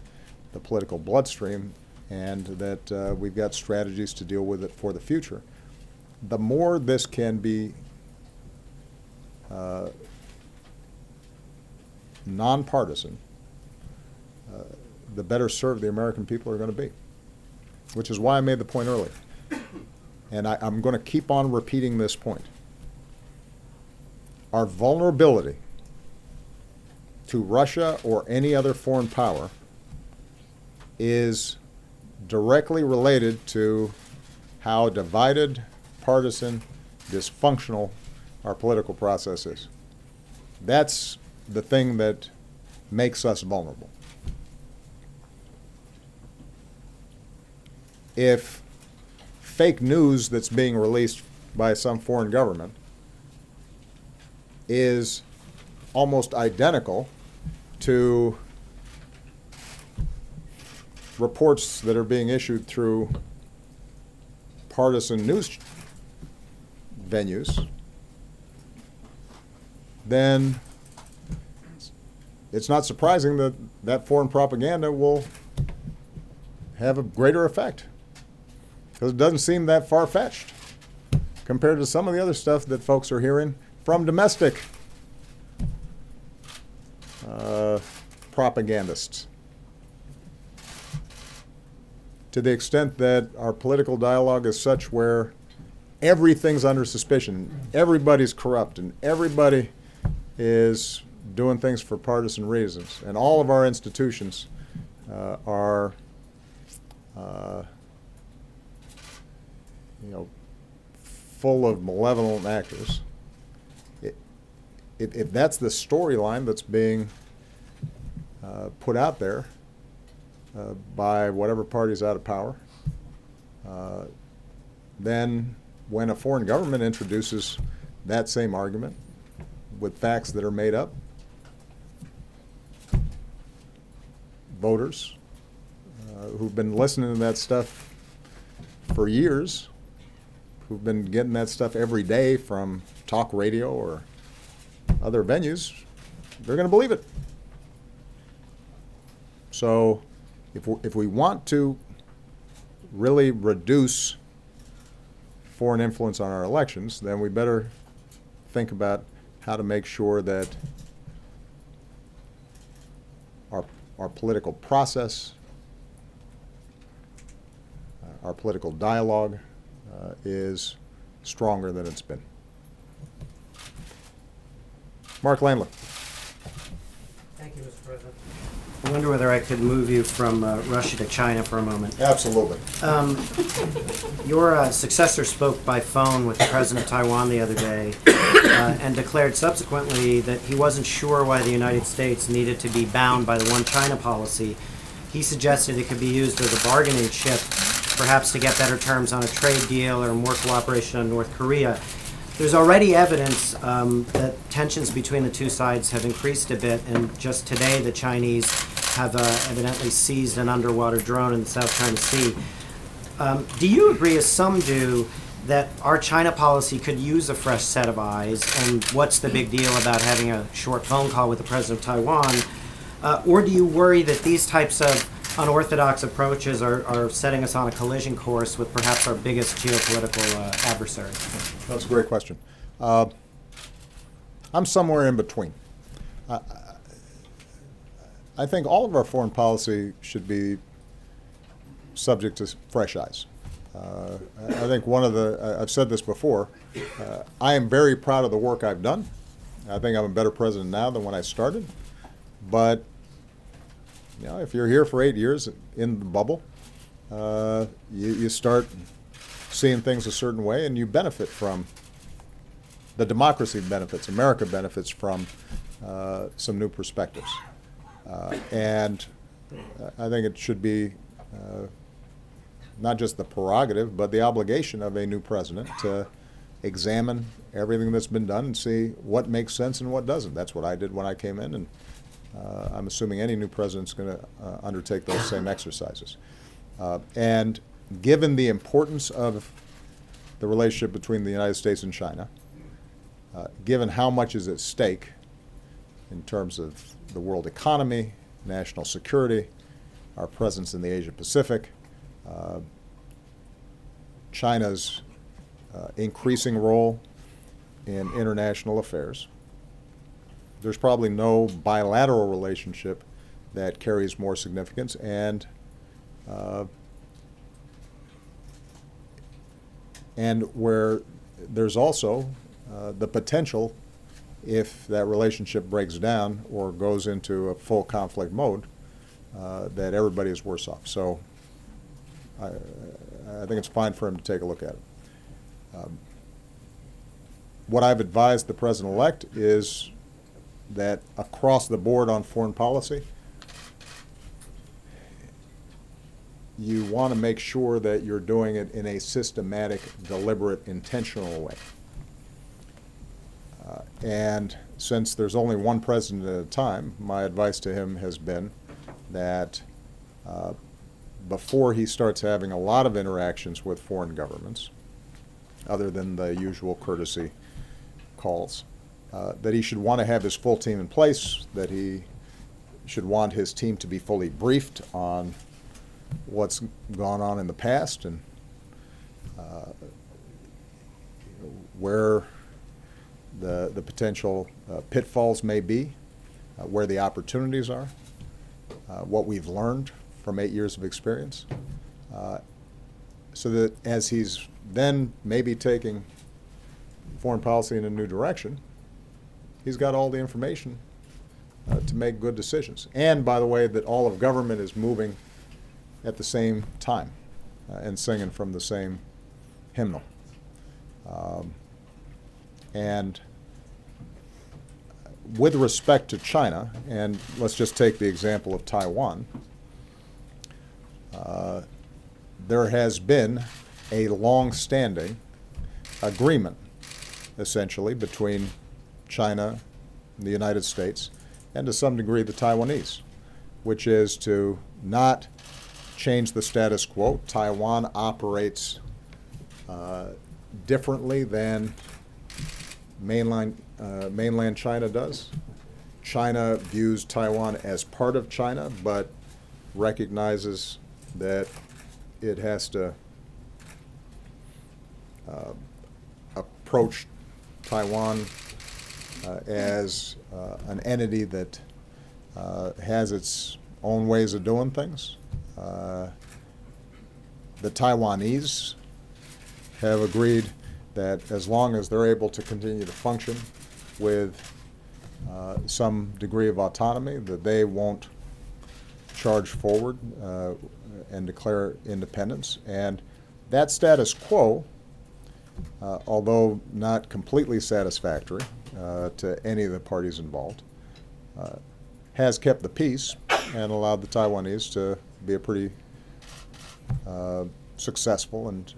the political bloodstream, and that we've got strategies to deal with it for the future. The more this can be nonpartisan, the better served the American people are going to be, which is why I made the point earlier. And I'm going to keep on repeating this point. Our vulnerability to Russia or any other foreign power is directly related to how divided, partisan, dysfunctional our political process is. That's the thing that makes us vulnerable. If fake news that's being released by some foreign government is almost identical to reports that are being issued through partisan news venues, then it's not surprising that that foreign propaganda will have a greater effect, because it doesn't seem that far-fetched compared to some of the other stuff that folks are hearing from domestic propagandists. To the extent that our political dialogue is such where everything's under suspicion, everybody's corrupt, and everybody is doing things for partisan reasons, and all of our institutions are full of malevolent actors. If that's the storyline that's being put out there by whatever party's out of power, then when a foreign government introduces that same argument with facts that are made up, voters who've been listening to that stuff for years, who've been getting that stuff every day from talk radio or other venues, they're going to believe it. So if we want to really reduce foreign influence on our elections, then we better think about how to make sure that our political process, our political dialogue is stronger than it's been. Mark Landler. Thank you, Mr. President. I wonder whether I could move you from Russia to China for a moment. Absolutely. Your successor spoke by phone with the president of Taiwan the other day and declared subsequently that he wasn't sure why the United States needed to be bound by the one China policy. He suggested it could be used as a bargaining chip, perhaps to get better terms on a trade deal or more cooperation on North Korea. There's already evidence that tensions between the two sides have increased a bit, and just today the Chinese have evidently seized an underwater drone in the South China Sea. Do you agree, as some do, that our China policy could use a fresh set of eyes, and what's the big deal about having a short phone call with the president of Taiwan? Or do you worry that these types of unorthodox approaches are setting us on a collision course with perhaps our biggest geopolitical adversary? That's a great question. I'm somewhere in between. I think all of our foreign policy should be subject to fresh eyes. I think I've said this before, I am very proud of the work I've done. I think I'm a better president now than when I started. But, you know, if you're here for 8 years in the bubble, you start seeing things a certain way, and you benefit from, the democracy benefits, America benefits from some new perspectives. And I think it should be not just the prerogative, but the obligation of a new president to examine everything that's been done and see what makes sense and what doesn't. That's what I did when I came in, and I'm assuming any new president's going to undertake those same exercises. And given the importance of the relationship between the United States and China, given how much is at stake in terms of the world economy, national security, our presence in the Asia-Pacific, China's increasing role in international affairs, there's probably no bilateral relationship that carries more significance, and where there's also the potential, if that relationship breaks down or goes into a full conflict mode, that everybody is worse off. So I think it's fine for him to take a look at it. What I've advised the president-elect is that across the board on foreign policy, you want to make sure that you're doing it in a systematic, deliberate, intentional way. And since there's only one president at a time, my advice to him has been that before he starts having a lot of interactions with foreign governments, other than the usual courtesy calls, that he should want to have his full team in place, that he should want his team to be fully briefed on what's gone on in the past and where the potential pitfalls may be, where the opportunities are, what we've learned from 8 years of experience, so that as he's then maybe taking foreign policy in a new direction, he's got all the information to make good decisions. And, by the way, that all of government is moving at the same time and singing from the same hymnal. And with respect to China, and let's just take the example of Taiwan, there has been a long-standing agreement, essentially, between China and the United States, and to some degree the Taiwanese, which is to not change the status quo. Taiwan operates differently than mainland China does. China views Taiwan as part of China, but recognizes that it has to approach Taiwan as an entity that has its own ways of doing things. The Taiwanese have agreed that as long as they're able to continue to function with some degree of autonomy, that they won't charge forward and declare independence. And that status quo, although not completely satisfactory to any of the parties involved, has kept the peace and allowed the Taiwanese to be a pretty successful and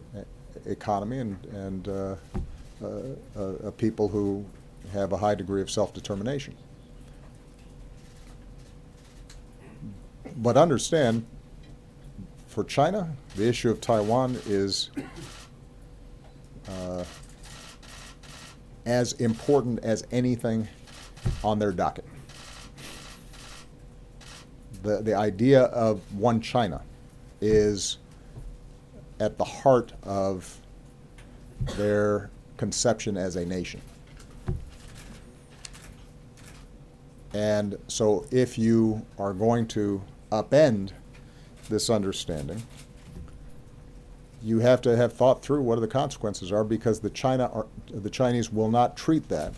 economy and a people who have a high degree of self-determination. But understand, for China, the issue of Taiwan is as important as anything on their docket. The idea of one China is at the heart of their conception as a nation. And so if you are going to upend this understanding, you have to have thought through what the consequences are, because the Chinese will not treat that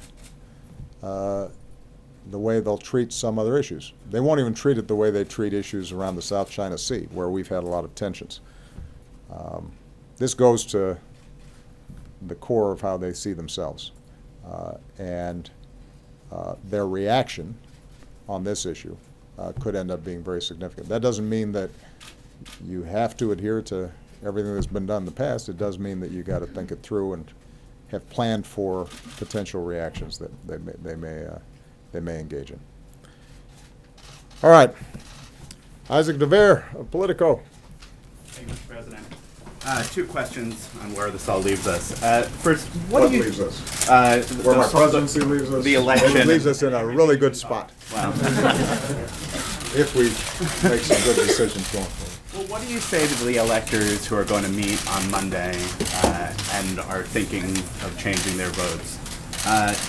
the way they'll treat some other issues. They won't even treat it the way they treat issues around the South China Sea, where we've had a lot of tensions. This goes to the core of how they see themselves. And their reaction on this issue could end up being very significant. That doesn't mean that you have to adhere to everything that's been done in the past. It does mean that you got to think it through and have planned for potential reactions that they may engage in. All right, Isaac DeVere of Politico. Thank you, Mr. President. Two questions on where this all leaves us. First, What leaves us? Where my presidency leaves us? The election. It leaves us in a really good spot. Wow. If we make some good decisions going forward. Well, what do you say to the electors who are going to meet on Monday and are thinking of changing their votes?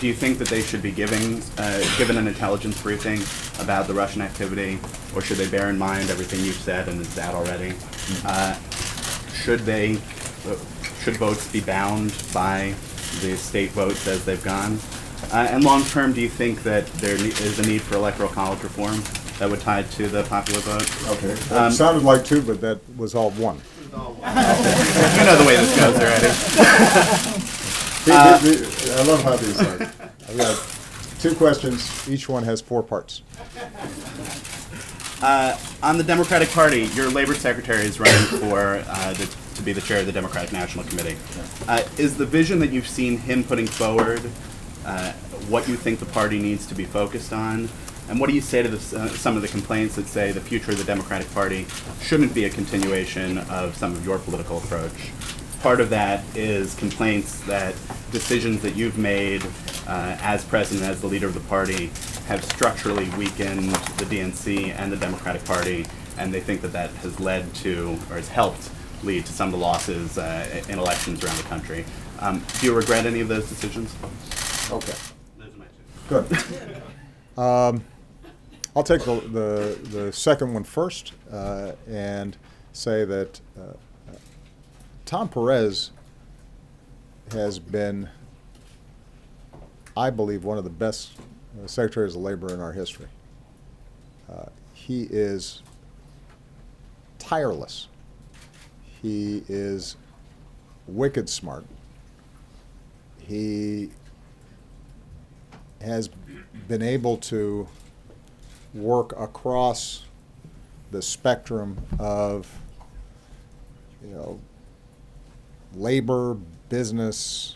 Do you think that they should be given an intelligence briefing about the Russian activity, or should they bear in mind everything you've said and is that already? Should votes be bound by the state votes as they've gone? And long term, do you think that there is a need for electoral college reform that would tie to the popular vote? Okay. It sounded like two, but that was all one. You know the way this goes already. I love how these are. I've got two questions. Each one has 4 parts. On the Democratic Party, your labor secretary is running for to be the chair of the Democratic National Committee. Is the vision that you've seen him putting forward what you think the party needs to be focused on? And what do you say to some of the complaints that say the future of the Democratic Party shouldn't be a continuation of some of your political approach? Part of that is complaints that decisions that you've made as president, as the leader of the party, have structurally weakened the DNC and the Democratic Party, and they think that that has led to, or has helped lead to some of the losses in elections around the country. Do you regret any of those decisions? Okay. Those are my two. Good. I'll take the second one first and say that Tom Perez has been, I believe, one of the best secretaries of labor in our history. He is tireless. He is wicked smart. He has been able to work across the spectrum of, labor, business,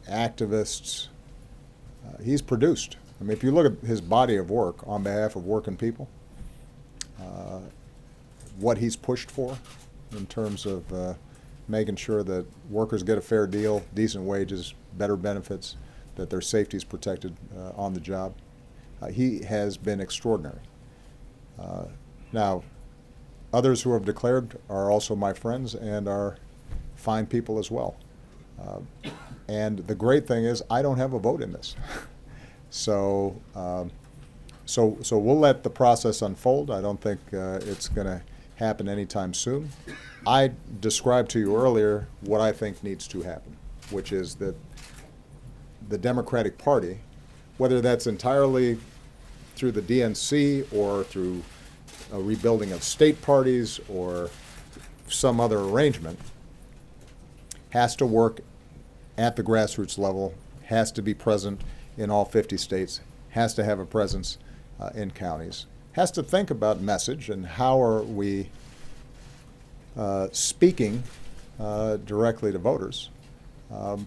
activists. He's produced. I mean, if you look at his body of work on behalf of working people, what he's pushed for in terms of making sure that workers get a fair deal, decent wages, better benefits, that their safety is protected on the job. He has been extraordinary. Now, others who have declared are also my friends and are fine people as well. And the great thing is I don't have a vote in this. So we'll let the process unfold. I don't think it's going to happen anytime soon. I described to you earlier what I think needs to happen, which is that the Democratic Party, whether that's entirely through the DNC or through a rebuilding of state parties or some other arrangement, has to work at the grassroots level, has to be present in all 50 states, has to have a presence in counties, has to think about message and how are we speaking directly to voters, I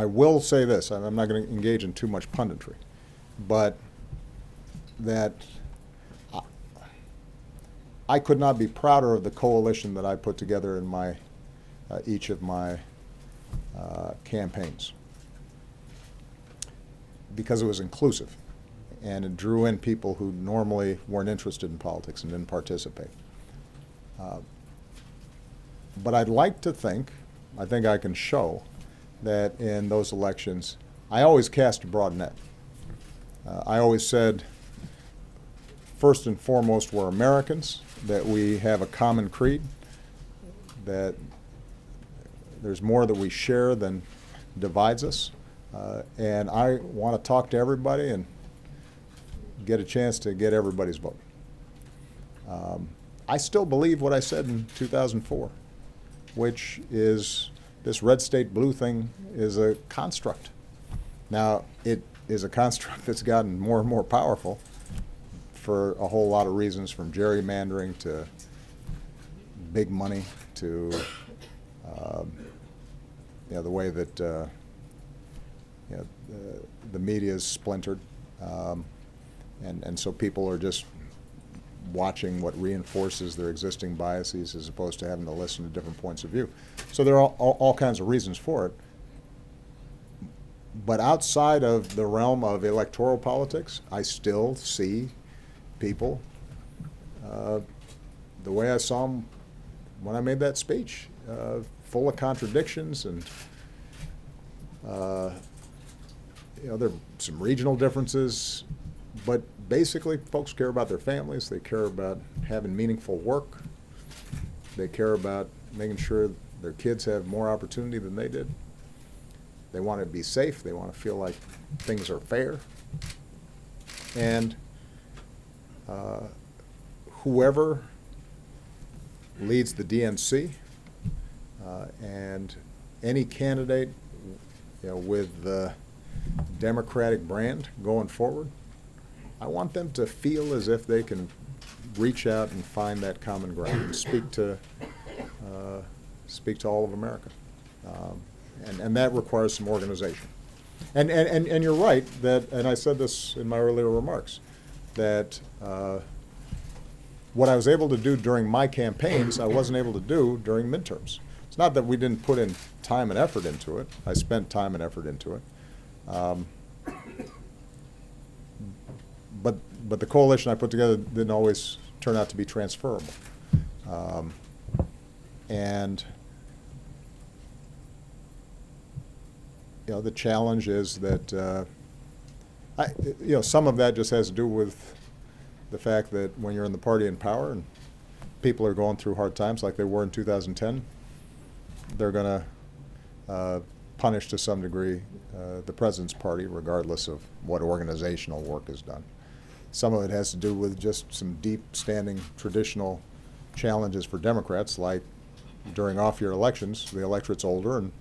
will say this, and I'm not going to engage in too much punditry, but that I could not be prouder of the coalition that I put together in my each of my campaigns, because it was inclusive and it drew in people who normally weren't interested in politics and didn't participate. But I'd like to think, I think I can show, that in those elections, I always cast a broad net. I always said, first and foremost, we're Americans, that we have a common creed, that there's more that we share than divides us, and I want to talk to everybody and get a chance to get everybody's vote. I still believe what I said in 2004, which is this red state blue thing is a construct. Now, it is a construct that's gotten more and more powerful for a whole lot of reasons, from gerrymandering to big money to the way that the media is splintered, and so people are just watching what reinforces their existing biases as opposed to having to listen to different points of view. So there are all kinds of reasons for it. But outside of the realm of electoral politics, I still see people the way I saw them when I made that speech, full of contradictions, and there are some regional differences, but basically folks care about their families, they care about having meaningful work, they care about making sure their kids have more opportunity than they did. They want to be safe, they want to feel like things are fair. And whoever leads the DNC and any candidate with the Democratic brand going forward, I want them to feel as if they can reach out and find that common ground and speak to all of America. And that requires some organization. And you're right that, and I said this in my earlier remarks, that what I was able to do during my campaigns, I wasn't able to do during midterms. It's not that we didn't put in time and effort into it. I spent time and effort into it. But the coalition I put together didn't always turn out to be transferable. And the challenge is that some of that just has to do with the fact that when you're in the party in power and people are going through hard times like they were in 2010, they're going to punish to some degree the president's party, regardless of what organizational work is done. Some of it has to do with just some deep-standing traditional challenges for Democrats, like during off-year elections, the electorate's older and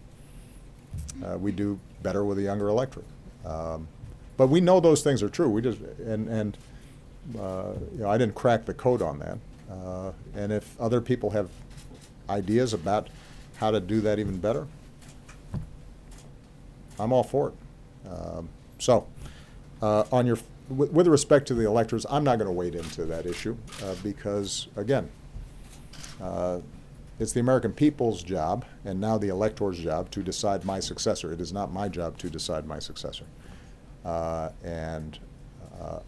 we do better with a younger electorate. But we know those things are true. We just I didn't crack the code on that. And if other people have ideas about how to do that even better, I'm all for it. With respect to the electors, I'm not going to wade into that issue because, again, it's the American people's job and now the elector's job to decide my successor. It is not my job to decide my successor.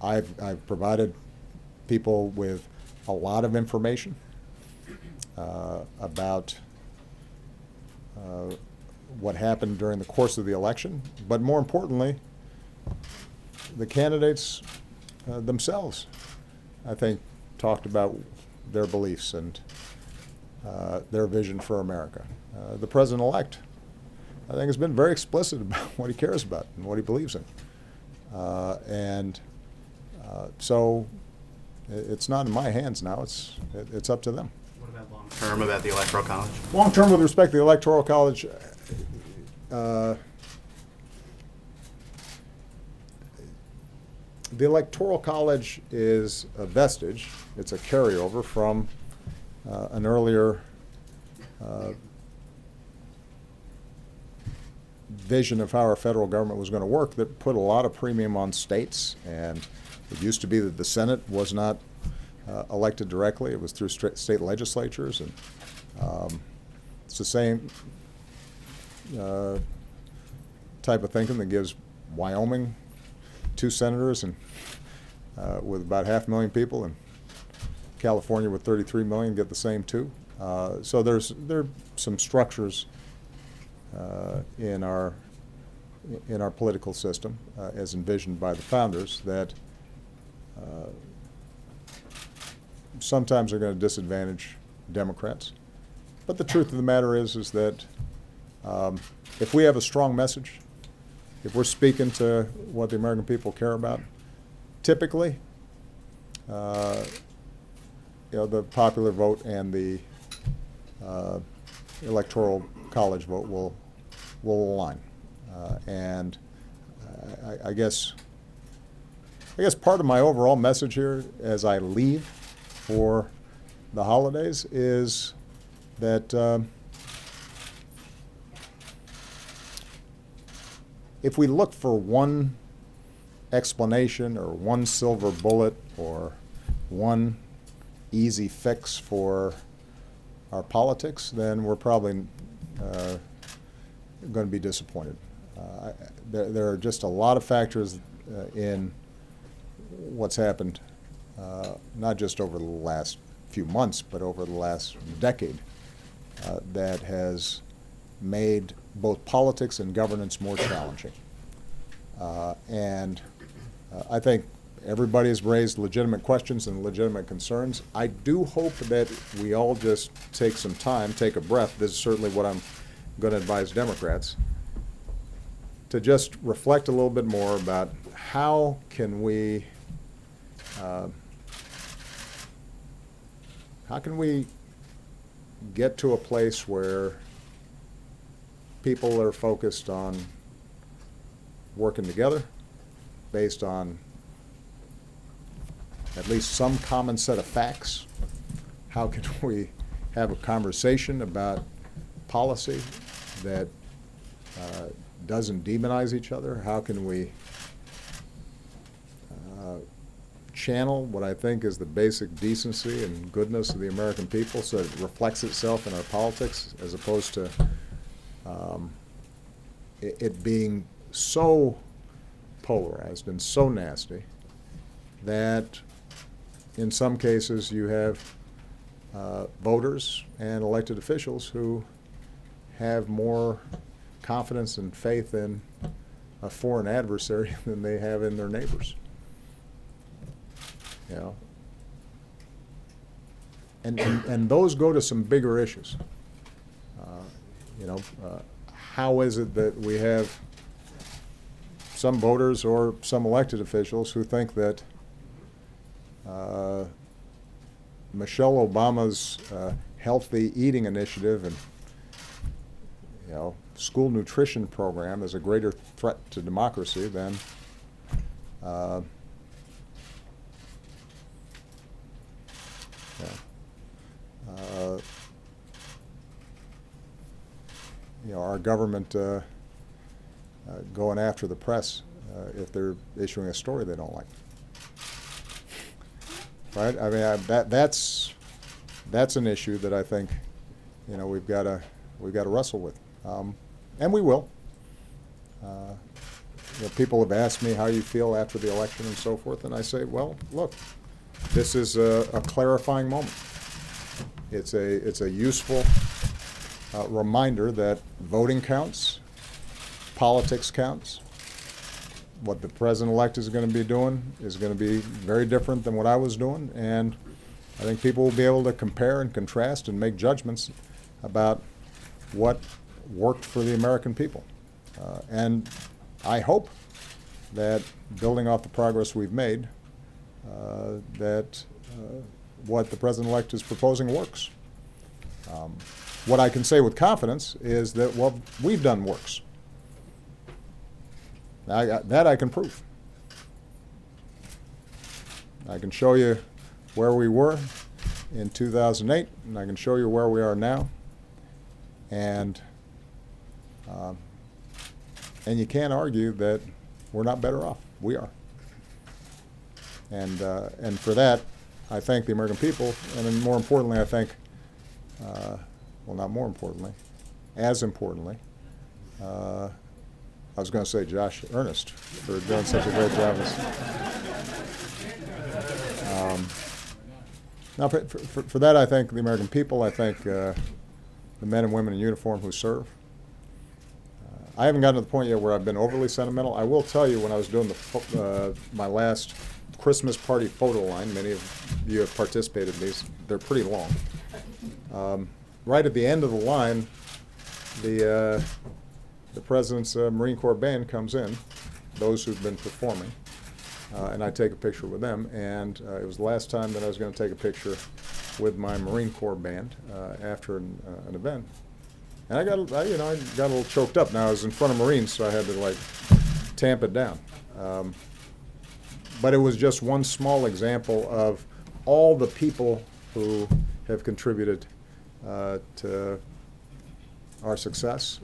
I've provided people with a lot of information about what happened during the course of the election, but more importantly, the candidates themselves, I think, talked about their beliefs and their vision for America. The president-elect, I think, has been very explicit about what he cares about and what he believes in. So it's not in my hands now. It's up to them. What about long-term, about the Electoral College? Long-term, with respect to the Electoral College, the Electoral College is a vestige. It's a carryover from an earlier vision of how our federal government was going to work that put a lot of premium on states. And it used to be that the Senate was not elected directly. It was through state legislatures. And it's the same type of thinking that gives Wyoming 2 senators and with about 500,000 people, and California with 33 million get the same 2. So there are some structures in our political system, as envisioned by the founders, that sometimes are going to disadvantage Democrats. But the truth of the matter is that if we have a strong message, if we're speaking to what the American people care about, typically, the popular vote and the electoral college vote will align. And I guess part of my overall message here as I leave for the holidays is that if we look for one explanation or one silver bullet or one easy fix for our politics, then we're probably going to be disappointed. There are just a lot of factors in what's happened, not just over the last few months, but over the last decade, that has made both politics and governance more challenging. And I think everybody has raised legitimate questions and legitimate concerns. I do hope that we all just take some time, take a breath. This is certainly what I'm going to advise Democrats, to just reflect a little bit more about how can we get to a place where people are focused on working together based on at least some common set of facts. How can we have a conversation about policy that doesn't demonize each other? How can we channel what I think is the basic decency and goodness of the American people so that it reflects itself in our politics, as opposed to it being so polarized and so nasty that in some cases you have voters and elected officials who have more confidence and faith in a foreign adversary than they have in their neighbors. You know, and those go to some bigger issues. How is it that we have some voters or some elected officials who think that Michelle Obama's healthy eating initiative and school nutrition program is a greater threat to democracy than our government going after the press if they're issuing a story they don't like. Right? I mean, that's an issue that I think we've got to wrestle with, and we will. People have asked me how you feel after the election and so forth, and I say, well, look, this is a clarifying moment. It's a useful reminder that voting counts, politics counts. What the president-elect is going to be doing is going to be very different than what I was doing, and I think people will be able to compare and contrast and make judgments about what worked for the American people. And I hope that, building off the progress we've made, that what the president-elect is proposing works. What I can say with confidence is that what we've done works. That I can prove. I can show you where we were in 2008, and I can show you where we are now. And and you can't argue that we're not better off. We are. And for that, I thank the American people, and then more importantly, I thank, well, not more importantly, as importantly, I was going to say Josh Earnest for doing such a great job. Now, for that, I thank the American people. I thank the men and women in uniform who serve. I haven't gotten to the point yet where I've been overly sentimental. I will tell you, when I was doing my last Christmas party photo line, many of you have participated in these. They're pretty long. Right at the end of the line, the President's Marine Corps band comes in, those who've been performing, and I take a picture with them. And it was the last time that I was going to take a picture with my Marine Corps band after an event. And I got a little choked up. Now I was in front of Marines, so I had to like tamp it down. But it was just one small example of all the people who have contributed to our success.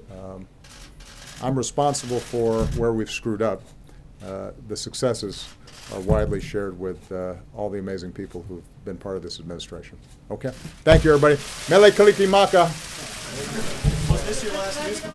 I'm responsible for where we've screwed up. The successes are widely shared with all the amazing people who've been part of this administration. Okay? Thank you, everybody. Mele Kalikimaka. Was this your last news?